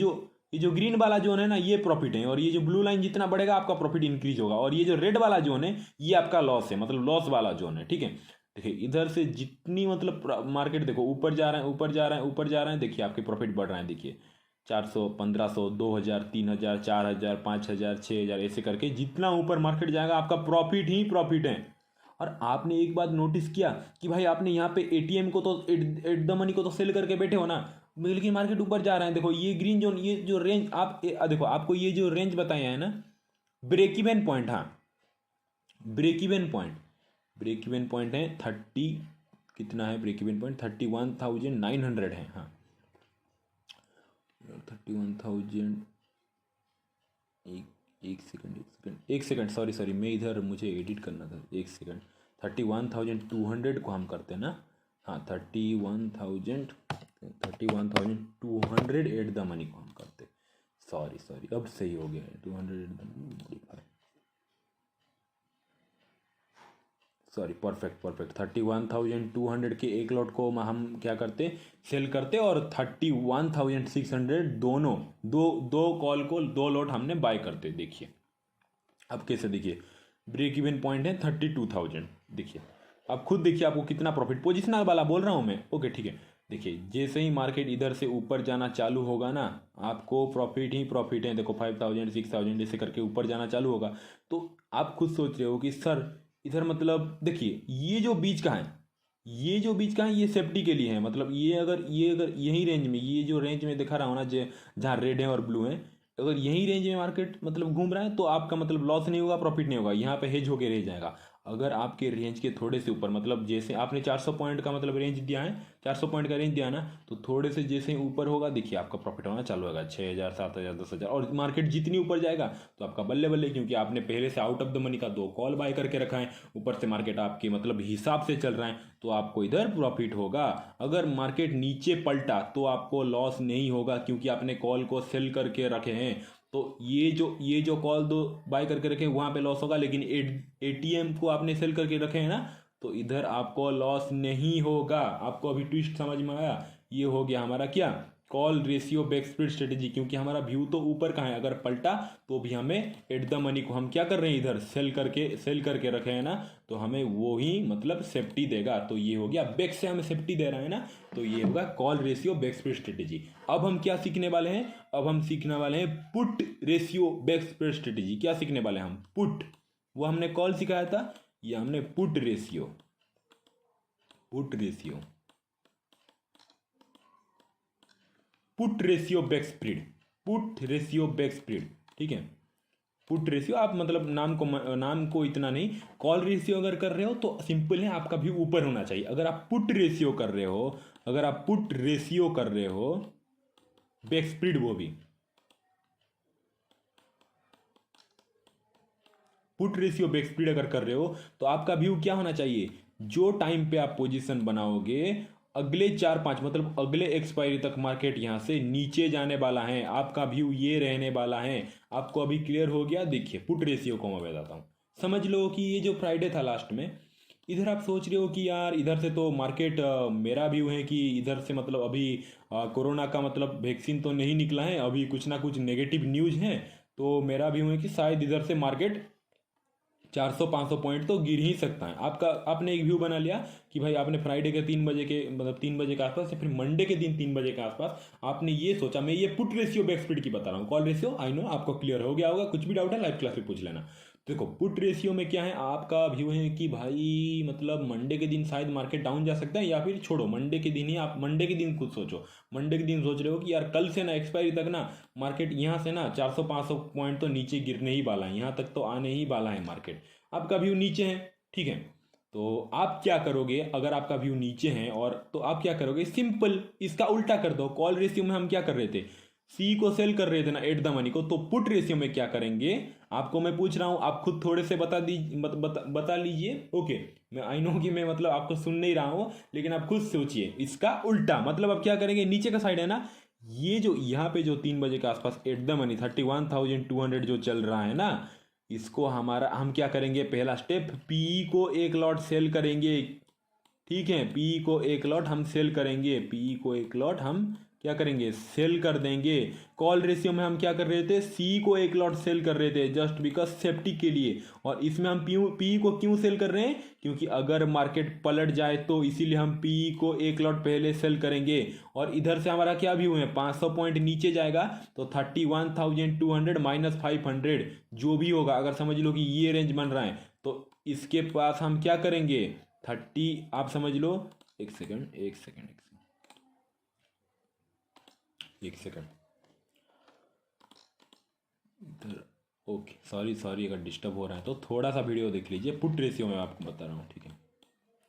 जो ग्रीन वाला जोन है ना, ये प्रॉफिट है, और ये जो ब्लू लाइन जितना बढ़ेगा आपका प्रॉफिट इंक्रीज होगा, और ये जो रेड वाला जोन है ये आपका लॉस है, मतलब लॉस वाला जोन है, ठीक है। देखिए इधर से जितनी मतलब मार्केट देखो ऊपर जा रहा है, ऊपर जा रहा है, ऊपर जा रहा है, देखिए आपके प्रॉफिट बढ़ रहे हैं। देखिए 400, 1500, 2000, 3000, 4000, 5000, 6000, ऐसे करके जितना ऊपर मार्केट जाएगा आपका प्रॉफिट ही प्रॉफिट है। और आपने एक बात नोटिस किया कि भाई आपने यहाँ पे एटीएम को तो एट द मनी को तो सेल करके बैठे हो ना, लेकिन मार्केट ऊपर जा रहा है। देखो ये ग्रीन जोन, ये जो रेंज आप देखो आपको ये जो रेंज बताया है ना, ब्रेक इवन पॉइंट, हाँ break even point, break even point है 30, कितना है ब्रेक इवन पॉइंट, 31,900 है, हाँ 31,000, एक सेकंड, एक सेकंड, एक सेकंड, सॉरी सॉरी, मैं इधर मुझे एडिट करना था, एक सेकंड। 31,200 को हम करते हैं ना, हाँ 31,200 एट द मनी को हम करते, सॉरी सॉरी अब सही हो गया है, 200 at the money modify, sorry perfect perfect, 31,200 के एक लॉट को हम क्या करते, सेल करते, और 31,600 दोनों, दो दो कॉल को 2 लॉट हमने बाय करते। देखिए अब कैसे, देखिए ब्रेक इवन पॉइंट है 32,000, देखिए आप खुद देखिए आपको कितना प्रॉफिट, पोजिशनल वाला बोल रहा हूँ मैं, ओके ठीक है। देखिए जैसे ही मार्केट इधर से ऊपर जाना चालू होगा ना, आपको प्रॉफिट ही प्रॉफिट है। देखो 5,000, 6,000 ऐसे करके ऊपर जाना चालू होगा, तो आप खुद सोच रहे हो कि सर इधर मतलब देखिए ये जो बीच का है, ये जो बीच का है ये सेफ्टी के लिए है, मतलब ये अगर यही रेंज में, ये जो रेंज में दिखा रहा हूँ ना, जहाँ रेड है और ब्लू है, अगर यही रेंज में मार्केट मतलब घूम रहा है तो आपका मतलब लॉस नहीं होगा, प्रॉफिट नहीं होगा, यहाँ पे हेज होके रह जाएगा। अगर आपके रेंज के थोड़े से ऊपर, मतलब जैसे आपने 400 पॉइंट का मतलब रेंज दिया है, 400 पॉइंट का रेंज दिया है ना, तो थोड़े से जैसे ही ऊपर होगा देखिए आपका प्रॉफिट होना चालू होगा, 6,000, 7,000, 10,000, और मार्केट जितनी ऊपर जाएगा तो आपका बल्ले बल्ले, क्योंकि आपने पहले से आउट ऑफ द मनी का 2 कॉल बाय करके रखा है, ऊपर से मार्केट आपके मतलब हिसाब से चल रहा है, तो आपको इधर प्रॉफिट होगा। अगर मार्केट नीचे पलटा तो आपको लॉस नहीं होगा, क्योंकि आपने कॉल को सेल करके रखे हैं। तो ये जो कॉल दो बाय करके रखे वहां पे लॉस होगा, लेकिन एटीएम को आपने सेल करके रखे हैं ना, तो इधर आपको लॉस नहीं होगा। आपको अभी ट्विस्ट समझ में आया, ये हो गया हमारा क्या, call ratio back split strategy, क्योंकि हमारा व्यू तो ऊपर का है, अगर पलटा तो भी हमें एट द मनी को हम क्या कर रहे हैं, इधर सेल करके रखे हैं ना, तो हमें वो ही मतलब सेफ्टी देगा। तो ये हो गया बैक से हमें सेफ्टी दे रहा है ना, तो ये होगा call ratio back split strategy. अब हम क्या सीखने वाले हैं, अब हम सीखने वाले हैं put ratio back split strategy. क्या सीखने वाले हैं हम, पुट, वो हमने कॉल सिखाया था, ये हमने put ratio, put ratio, put ratio back split, put ratio back split, ठीक है। पुट रेशियो आप मतलब नाम को इतना नहीं, कॉल रेशियो अगर कर रहे हो तो सिंपल है, आपका व्यू ऊपर होना चाहिए। अगर आप पुट रेशियो कर रहे हो, अगर आप पुट रेशियो कर रहे हो बैक स्प्लिट, वो भी पुट रेशियो बैक स्प्लिट अगर कर रहे हो तो आपका व्यू क्या होना चाहिए, जो टाइम पे आप पोजीशन बनाओगे अगले 4-5 मतलब अगले एक्सपायरी तक मार्केट यहां से नीचे जाने वाला है, आपका व्यू ये रहने वाला है। आपको अभी क्लियर हो गया। देखिए पुट रेशियो को मैं बताता हूँ। समझ लो कि ये जो फ्राइडे था लास्ट में, इधर आप सोच रहे हो कि यार इधर से तो मार्केट, मेरा व्यू है कि इधर से मतलब अभी कोरोना का मतलब वैक्सीन तो नहीं निकला है, अभी कुछ ना कुछ नेगेटिव न्यूज है, तो मेरा व्यू है कि शायद इधर से मार्केट 400-500 पॉइंट तो गिर ही सकता है। आपका आपने एक व्यू बना लिया कि भाई आपने फ्राइडे के 3 बजे के मतलब 3 बजे के आसपास या फिर मंडे के दिन 3 बजे के आसपास आपने ये सोचा। मैं ये पुट रेशियो बैक स्प्लिट की बता रहा हूँ, कॉल रेशियो आई नो आपको क्लियर हो गया होगा। कुछ भी डाउट है लाइव क्लास में पूछ लेना। देखो पुट रेशियो में क्या है, आपका व्यू है कि भाई मतलब मंडे के दिन शायद मार्केट डाउन जा सकता है, या फिर छोड़ो मंडे के दिन ही, आप मंडे के दिन खुद सोचो। मंडे के दिन सोच रहे हो कि यार कल से ना एक्सपायरी तक ना मार्केट यहाँ से ना 400-500 पॉइंट तो नीचे गिरने ही वाला है, यहाँ तक तो आने ही वाला है मार्केट। आपका व्यू नीचे है, ठीक है। तो आप क्या करोगे, अगर आपका व्यू नीचे है और तो आप क्या करोगे, सिंपल इसका उल्टा कर दो। कॉल रेशियो में हम क्या कर रहे थे, सी को सेल कर रहे थे ना एट द मनी को, तो पुट रेशियो में क्या करेंगे आपको मैं पूछ रहा हूं, आप खुद थोड़े से बता लीजिए। ओके, मैं आई नो कि मैं मतलब आपको सुन नहीं रहा हूं, लेकिन आप खुद सोचिए इसका उल्टा। मतलब आप क्या करेंगे, नीचे का साइड है ना, ये जो यहाँ पे जो 3 बजे के आसपास एट द मनी 31,200 जो चल रहा है ना, इसको हमारा हम क्या करेंगे, पहला स्टेप पी को एक लॉट सेल करेंगे। ठीक है, पी को एक लॉट हम सेल करेंगे, पी को एक लॉट हम क्या करेंगे, सेल कर देंगे। कॉल रेशियो में हम क्या कर रहे थे, सी को एक लॉट सेल कर रहे थे जस्ट बिकॉज सेफ्टी के लिए। और इसमें हम पी को क्यों सेल कर रहे हैं, क्योंकि अगर मार्केट पलट जाए तो इसीलिए हम पी को एक लॉट पहले सेल करेंगे। और इधर से हमारा क्या व्यू है, 500 पॉइंट नीचे जाएगा तो 31,200 माइनस 500 जो भी होगा, अगर समझ लो कि ये रेंज बन रहा है तो इसके पास हम क्या करेंगे 30, आप समझ लो। एक सेकंड एक सेकंड एक सेकंड इधर, ओके सॉरी अगर डिस्टर्ब हो रहा है तो थोड़ा सा वीडियो देख लीजिए। पुट रेशियो में आपको बता रहा हूँ, ठीक है।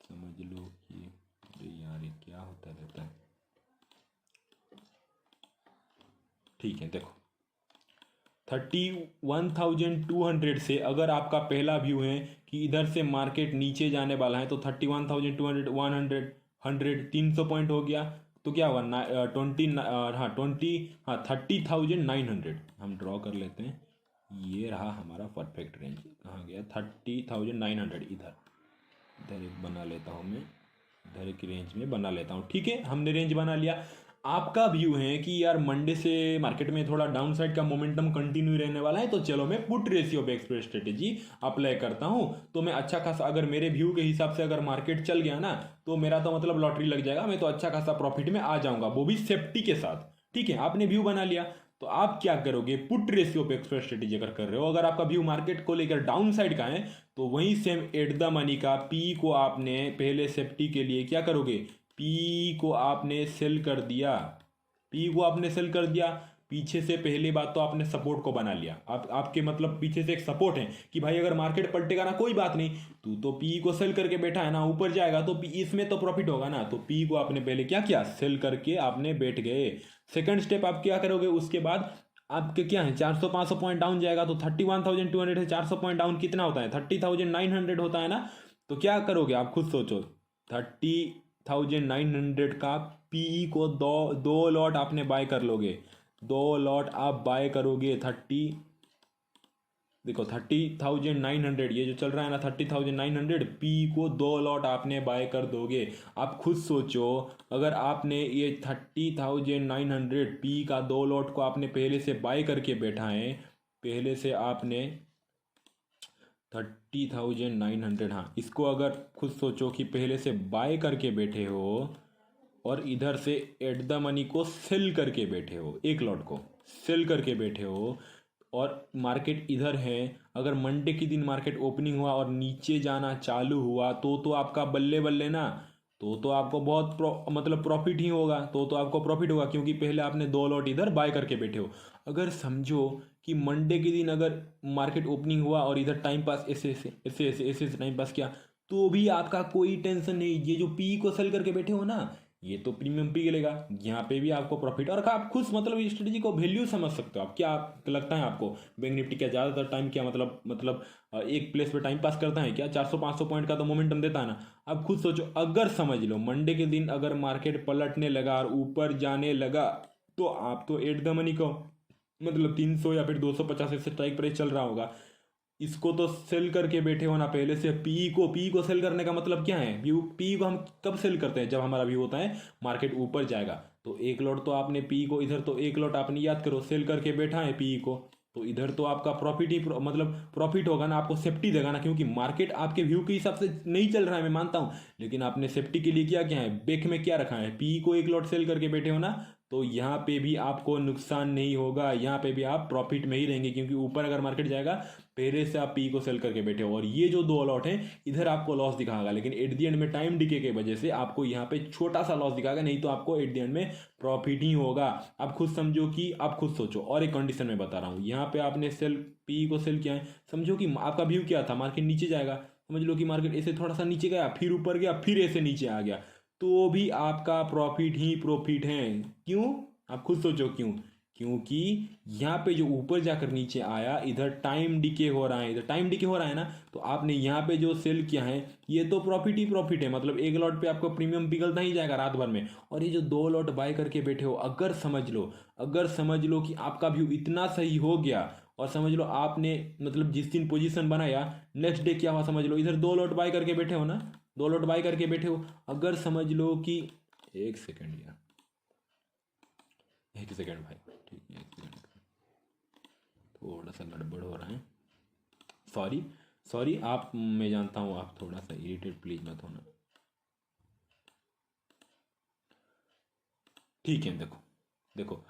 समझ लो कि अरे यार ये क्या होता रहता है। ठीक है, देखो 31,200 से अगर आपका पहला व्यू है कि इधर से मार्केट नीचे जाने वाला है तो 31,200 100 300 पॉइंट हो गया, तो क्या हुआ 30,900 हम ड्रॉ कर लेते हैं। ये रहा हमारा परफेक्ट रेंज, कहाँ गया 30,900, इधर इधर एक बना लेता हूँ मैं, इधर एक रेंज में बना लेता हूँ। ठीक है, हमने रेंज बना लिया। आपका व्यू है कि यार मंडे से मार्केट में थोड़ा डाउन साइड का मोमेंटम कंटिन्यू रहने वाला है, तो चलो मैं पुट रेशियो पे एक्सप्रेस स्ट्रेटेजी अप्लाई करता हूं। तो मैं अच्छा खासा, अगर मेरे व्यू के हिसाब से अगर मार्केट चल गया ना तो मेरा तो मतलब लॉटरी लग जाएगा, मैं तो अच्छा खासा प्रॉफिट में आ जाऊंगा, वो भी सेफ्टी के साथ। ठीक है, आपने व्यू बना लिया तो आप क्या करोगे, पुट रेशियो पे एक्सप्रेस स्ट्रेटेजी अगर कर रहे हो, अगर आपका व्यू मार्केट को लेकर डाउन साइड का है तो वही सेम एट द मनी का पी को आपने पहले सेफ्टी के लिए क्या करोगे, पी को आपने सेल कर दिया, पी को आपने सेल कर दिया। पीछे से पहली बात तो आपने सपोर्ट को बना लिया, आप आपके मतलब पीछे से एक सपोर्ट है कि भाई अगर मार्केट पलटेगा ना कोई बात नहीं, तू तो पी को सेल करके बैठा है ना, ऊपर जाएगा तो पी इसमें तो प्रॉफिट होगा ना, तो पी को आपने पहले क्या किया, सेल करके आपने बैठ गए। सेकंड स्टेप आप क्या करोगे, उसके बाद आपके क्या है 400-500 पॉइंट डाउन जाएगा तो 31,200 से 400 पॉइंट डाउन कितना होता है, 30,900 होता है ना। तो क्या करोगे आप खुद सोचो, 30,900 का पीई को दो लॉट आपने बाय कर लोगे, 2 लॉट आप बाय करोगे। 30,900 ये जो चल रहा है ना 30,900 पी को 2 लॉट आपने बाय कर दोगे। आप खुद सोचो, अगर आपने ये 30,900 पी का 2 लॉट को आपने पहले से बाय करके बैठा है, पहले से आपने 30,900, हाँ इसको अगर खुद सोचो कि पहले से बाय करके बैठे हो और इधर से एट द मनी को सेल करके बैठे हो, एक लॉट को सेल करके बैठे हो और मार्केट इधर है, अगर मंडे के दिन मार्केट ओपनिंग हुआ और नीचे जाना चालू हुआ तो आपका बल्ले बल्ले ना, तो आपको बहुत मतलब प्रॉफिट ही होगा, तो आपको प्रॉफिट होगा, क्योंकि पहले आपने 2 लॉट इधर बाय करके बैठे हो। अगर समझो कि मंडे के दिन अगर मार्केट ओपनिंग हुआ और इधर टाइम पास ऐसे ऐसे ऐसे ऐसे ऐसे ऐसे टाइम पास किया, तो भी आपका कोई टेंशन नहीं। ये जो पी को सेल करके बैठे हो ना, ये तो प्रीमियम पी लेगा, यहाँ पे भी आपको प्रॉफिट। और आप खुद मतलब इस स्ट्रेटेजी को वैल्यू समझ सकते हो। आप क्या लगता है आपको, बैंक निफ्टी क्या ज़्यादातर टाइम क्या मतलब एक प्लेस पे टाइम पास करता है क्या? 400-500 पॉइंट का तो मोमेंटम देता है ना। आप खुद सोचो, अगर समझ लो मंडे के दिन अगर मार्केट पलटने लगा और ऊपर जाने लगा, तो आप तो एट द मनी को मतलब 300 या फिर 250 ऐसे स्ट्राइक प्राइस चल रहा होगा, इसको तो सेल करके बैठे हो ना पहले से। पी को सेल करने का मतलब क्या है? व्यू पी को हम कब सेल करते हैं? जब हमारा व्यू होता है मार्केट ऊपर जाएगा। तो एक लॉट तो आपने पी को इधर, तो एक लॉट आपने याद करो सेल करके बैठा है पी को, तो इधर तो आपका प्रॉफिट ही मतलब प्रॉफिट होगा ना, आपको सेफ्टी देगा ना, क्योंकि मार्केट आपके व्यू के हिसाब से नहीं चल रहा है, मैं मानता हूँ, लेकिन आपने सेफ्टी के लिए क्या क्या है, बैक में क्या रखा है, पी को एक लॉट सेल करके बैठे हो ना, तो यहाँ पे भी आपको नुकसान नहीं होगा, यहाँ पे भी आप प्रॉफिट में ही रहेंगे, क्योंकि ऊपर अगर मार्केट जाएगा पहले से आप पी को सेल करके बैठे हो। और ये जो 2 लॉट हैं इधर आपको लॉस दिखाएगा, लेकिन एट दी एंड में टाइम डिके की वजह से आपको यहाँ पे छोटा सा लॉस दिखाएगा, नहीं तो आपको एट दी एंड में प्रॉफिट ही होगा। आप खुद समझो कि आप खुद सोचो, और एक कंडीशन में बता रहा हूँ, यहाँ पे आपने सेल पी को सेल किया है, समझो कि आपका व्यू क्या था, मार्केट नीचे जाएगा, समझ लो कि मार्केट ऐसे थोड़ा सा नीचे गया, फिर ऊपर गया, फिर ऐसे नीचे आ गया, तो भी आपका प्रॉफिट ही प्रॉफिट है। क्यों? आप खुद सोचो क्यों? क्योंकि यहाँ पे जो ऊपर जाकर नीचे आया, इधर टाइम डिके हो रहा है, इधर टाइम डिके हो रहा है ना, तो आपने यहाँ पे जो सेल किया है ये तो प्रॉफिट ही प्रॉफिट है, मतलब एक लॉट पे आपको प्रीमियम पिघलता ही जाएगा रात भर में। और ये जो 2 लॉट बाय करके बैठे हो, अगर समझ लो कि आपका व्यू इतना सही हो गया, और समझ लो आपने मतलब जिस दिन पोजीशन बनाया नेक्स्ट डे क्या हुआ, समझ लो इधर 2 लॉट बाय करके बैठे हो ना, 2 लॉट बाय करके बैठे हो, अगर समझ लो कि एक सेकेंड यार, एक सेकेंड भाई, ठीक है एक सेकेंड, थोड़ा सा गड़बड़ हो रहा है, सॉरी सॉरी। आप, मैं जानता हूँ आप थोड़ा सा इरिटेट, प्लीज़ मत होना। ठीक है, देखो देखो,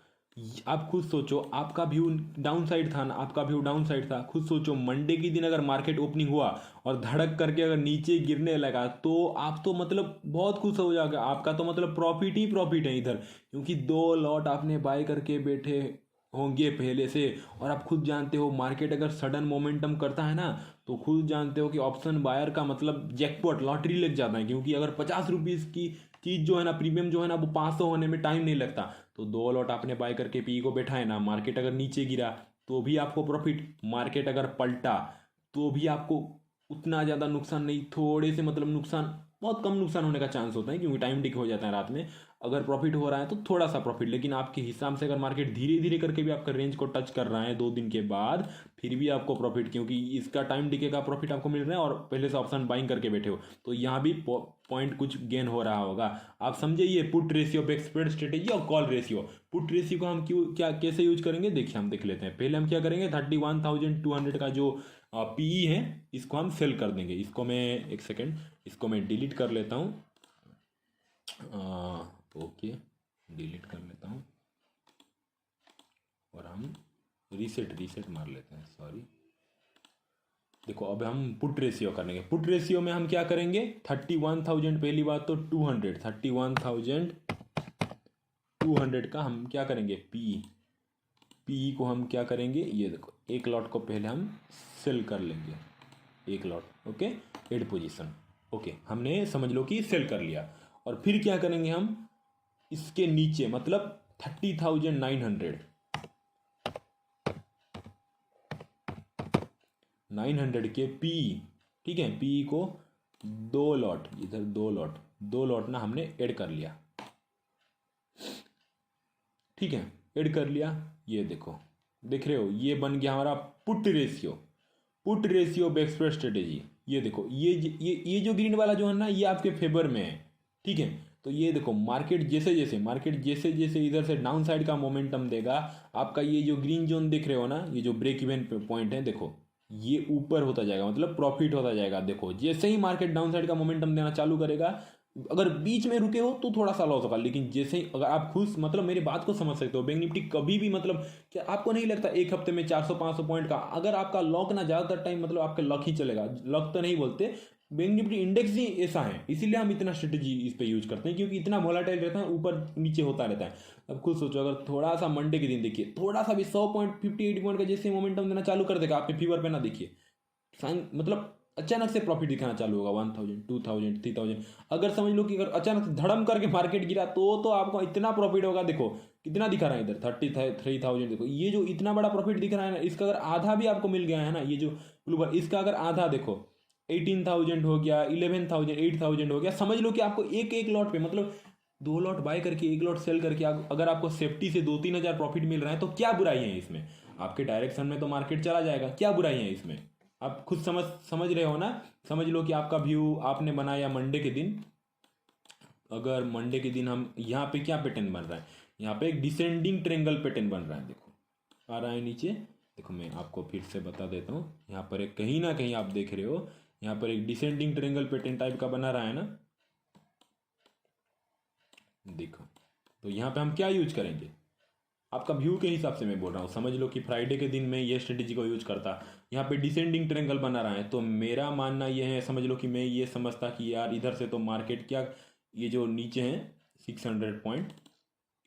आप खुद सोचो, आपका व्यू डाउन साइड था ना, आपका व्यू डाउन साइड था, खुद सोचो मंडे के दिन अगर मार्केट ओपनिंग हुआ और धड़क करके अगर नीचे गिरने लगा, तो आप तो मतलब बहुत खुश हो जाएगा, आपका तो मतलब प्रॉफिट ही प्रॉफिट है इधर, क्योंकि 2 लॉट आपने बाय करके बैठे होंगे पहले से। और आप खुद जानते हो मार्केट अगर सडन मोमेंटम करता है ना, तो खुद जानते हो कि ऑप्शन बायर का मतलब जैकपॉट, लॉटरी लग जाता है, क्योंकि अगर 50 रुपीज़ की चीज़ जो है ना, प्रीमियम जो है ना, वो 500 होने में टाइम नहीं लगता। तो 2 लॉट आपने बाय करके पी को बैठा है ना, मार्केट अगर नीचे गिरा तो भी आपको प्रॉफिट, मार्केट अगर पलटा तो भी आपको उतना ज़्यादा नुकसान नहीं, थोड़े से मतलब नुकसान, बहुत कम नुकसान होने का चांस होता है, क्योंकि टाइम डिक हो जाता है रात में। अगर प्रॉफिट हो रहा है तो थोड़ा सा प्रॉफिट, लेकिन आपके हिसाब से अगर मार्केट धीरे धीरे करके भी आपका रेंज को टच कर रहा है 2 दिन के बाद, फिर भी आपको प्रॉफिट, क्योंकि इसका टाइम डिके का प्रॉफिट आपको मिल रहा है और पहले से ऑप्शन बाइंग करके बैठे हो, तो यहाँ भी पॉइंट कुछ गेन हो रहा होगा। आप समझे, ये put ratio, back spread strategy और कॉल रेशियो। पुट रेशियो को हम क्यों क्या कैसे यूज करेंगे, देखिए हम देख लेते हैं। पहले हम क्या करेंगे, 31,200 का जो पीई है इसको हम सेल कर देंगे। इसको मैं, एक सेकेंड, इसको मैं डिलीट कर लेता हूँ, ओके डिलीट कर लेता हूँ, और हम रीसेट मार लेते हैं, सॉरी। देखो अब हम पुट रेशियो करेंगे। पुट रेशियो में हम क्या करेंगे, 31,000, पहली बात तो 200, 31,200 का हम क्या करेंगे, पी को हम क्या करेंगे, ये देखो एक लॉट को पहले हम सेल कर लेंगे, एक lot, okay, add position, okay, हमने समझ लो कि सेल कर लिया। और फिर क्या करेंगे हम, इसके नीचे मतलब 30,900 के पी, ठीक है, पी को 2 लॉट, इधर 2 लॉट ना हमने ऐड कर लिया, ठीक है, ऐड कर लिया। ये देखो, देख रहे हो, ये बन गया हमारा put ratio, put ratio back spread strategy. ये देखो, ये जो ग्रीन वाला जो है ना, ये आपके फेवर में है, ठीक है। तो ये देखो, मार्केट जैसे जैसे इधर से डाउन साइड का मोमेंटम देगा, आपका ये जो ग्रीन जोन देख रहे हो ना, ये जो ब्रेक इवन पॉइंट है, देखो ये ऊपर होता जाएगा, मतलब प्रॉफिट होता जाएगा। देखो जैसे ही मार्केट डाउन साइड का मोमेंटम देना चालू करेगा, अगर बीच में रुके हो तो थोड़ा सा लॉस होगा, लेकिन जैसे ही, अगर आप खुद मतलब मेरी बात को समझ सकते हो, बैंक निफ्टी कभी भी मतलब, क्या आपको नहीं लगता एक हफ्ते में 400-500 पॉइंट का, अगर आपका लॉक ना ज़्यादातर टाइम मतलब आपका लक ही चलेगा, लक तो नहीं बोलते, बैंक निफ्टी इंडेक्स ही ऐसा है, इसीलिए हम इतना स्ट्रेटेजी इस पे यूज करते हैं, क्योंकि इतना वोलाटाइल रहता है, ऊपर नीचे होता रहता है। अब खुद सोचो, अगर थोड़ा सा मंडे के दिन देखिए, थोड़ा सा भी 100 पॉइंट 58 पॉइंट का जैसे मोमेंटम देना चालू कर देगा, आपके फीवर पे ना देखिए साइन, मतलब अचानक से प्रॉफिट दिखाना चालू होगा 1000 2000 3000। अगर समझ लो कि अगर अचानक से धड़म करके मार्केट गिरा तो आपको इतना प्रॉफिट होगा। देखो कितना दिखा रहा है इधर 33,000। देखो ये जो इतना बड़ा प्रॉफिट दिख रहा है ना, इसका अगर आधा भी आपको मिल गया है ना, ये जो ब्लूबर, इसका अगर आधा देखो 18,000 हो गया, 11,000 8,000 हो गया, समझ लो कि आपको एक एक लॉट पे, मतलब 2 लॉट बाय करके 1 लॉट सेल करके अगर आपको सेफ्टी से 2-3 हज़ार प्रॉफिट मिल रहा है तो क्या बुराई है इसमें? आपके डायरेक्शन में तो मार्केट चला जाएगा, क्या बुराई है इसमें? आप खुद समझ रहे हो ना। समझ लो कि आपका व्यू आपने बनाया मंडे के दिन। अगर मंडे के दिन हम यहाँ पे क्या पैटर्न बन रहा है, यहाँ पे एक डिसेंडिंग ट्रेंगल पैटर्न बन रहा है। देखो आ रहा है नीचे, देखो मैं आपको फिर से बता देता हूँ। यहाँ पर एक कहीं ना कहीं आप देख रहे हो, यहाँ पर एक डिसेंडिंग ट्रेंगल पैटर्न टाइप का बना रहा है ना। देखो तो यहाँ पे हम क्या यूज करेंगे, आपका व्यू के हिसाब से मैं बोल रहा हूँ। समझ लो कि फ्राइडे के दिन मैं ये स्ट्रेटेजी को यूज करता, यहाँ पे डिसेंडिंग ट्रेंगल बना रहा है, तो मेरा मानना ये है, समझ लो कि मैं ये समझता कि यार इधर से तो मार्केट क्या, ये जो नीचे है 600 पॉइंट,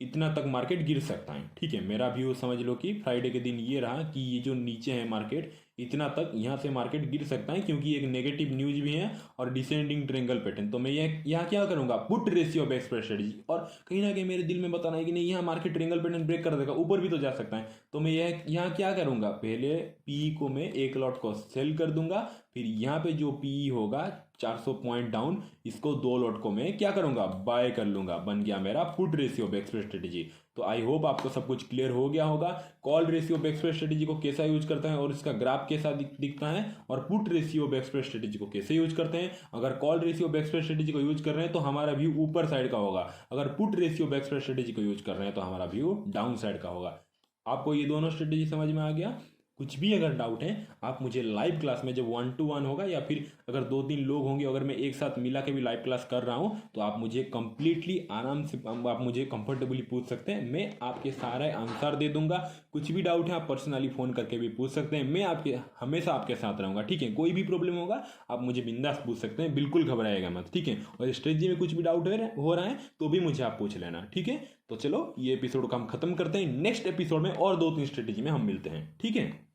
इतना तक मार्केट गिर सकता है। ठीक है, मेरा व्यू समझ लो कि फ्राइडे के दिन ये रहा कि ये जो नीचे है मार्केट, इतना तक यहाँ से मार्केट गिर सकता है, क्योंकि एक नेगेटिव न्यूज भी है और डिसेंडिंग ट्रेंगल पैटर्न। तो मैं ये यहाँ क्या करूँगा, put ratio of express strategy. और कहीं ना कहीं मेरे दिल में बताना है कि नहीं, यहाँ मार्केट ट्रेंगल पैटर्न ब्रेक कर देगा, ऊपर भी तो जा सकता है। तो मैं यह यहाँ क्या करूँगा, पहले पी को मैं 1 लॉट को सेल कर दूंगा, फिर यहाँ पे जो पी होगा 400 पॉइंट डाउन, इसको 2 लॉट को मैं क्या करूँगा, बाय कर लूँगा। बन गया मेरा put ratio of express strategy. तो आई होप आपको सब कुछ क्लियर हो गया होगा। Call ratio of express strategy को कैसा यूज करते हैं और इसका ग्राफ कैसा दिखता है, और put ratio of express strategy को कैसे यूज करते हैं। अगर call ratio of express strategy को यूज कर रहे हैं तो हमारा व्यू ऊपर साइड का होगा, अगर put ratio of express strategy को यूज कर रहे हैं तो हमारा व्यू डाउन साइड का होगा। आपको ये दोनों स्ट्रेटजी समझ में आ गया? कुछ भी अगर डाउट है आप मुझे लाइव क्लास में, जब 1-to-1 होगा या फिर अगर 2-3 लोग होंगे, अगर मैं एक साथ मिला के भी लाइव क्लास कर रहा हूँ, तो आप मुझे कंप्लीटली आराम से आप मुझे कंफर्टेबली पूछ सकते हैं, मैं आपके सारे आंसर दे दूंगा। कुछ भी डाउट है आप पर्सनली फ़ोन करके भी पूछ सकते हैं, मैं आपके हमेशा आपके साथ रहूँगा। ठीक है, कोई भी प्रॉब्लम होगा आप मुझे बिंदास पूछ सकते हैं, बिल्कुल घबराएगा मत। ठीक है, और स्ट्रेटजी में कुछ भी डाउट हो रहा है तो भी मुझे आप पूछ लेना। ठीक है, तो चलो ये एपिसोड को हम खत्म करते हैं, नेक्स्ट एपिसोड में और 2-3 स्ट्रेटजी में हम मिलते हैं। ठीक है।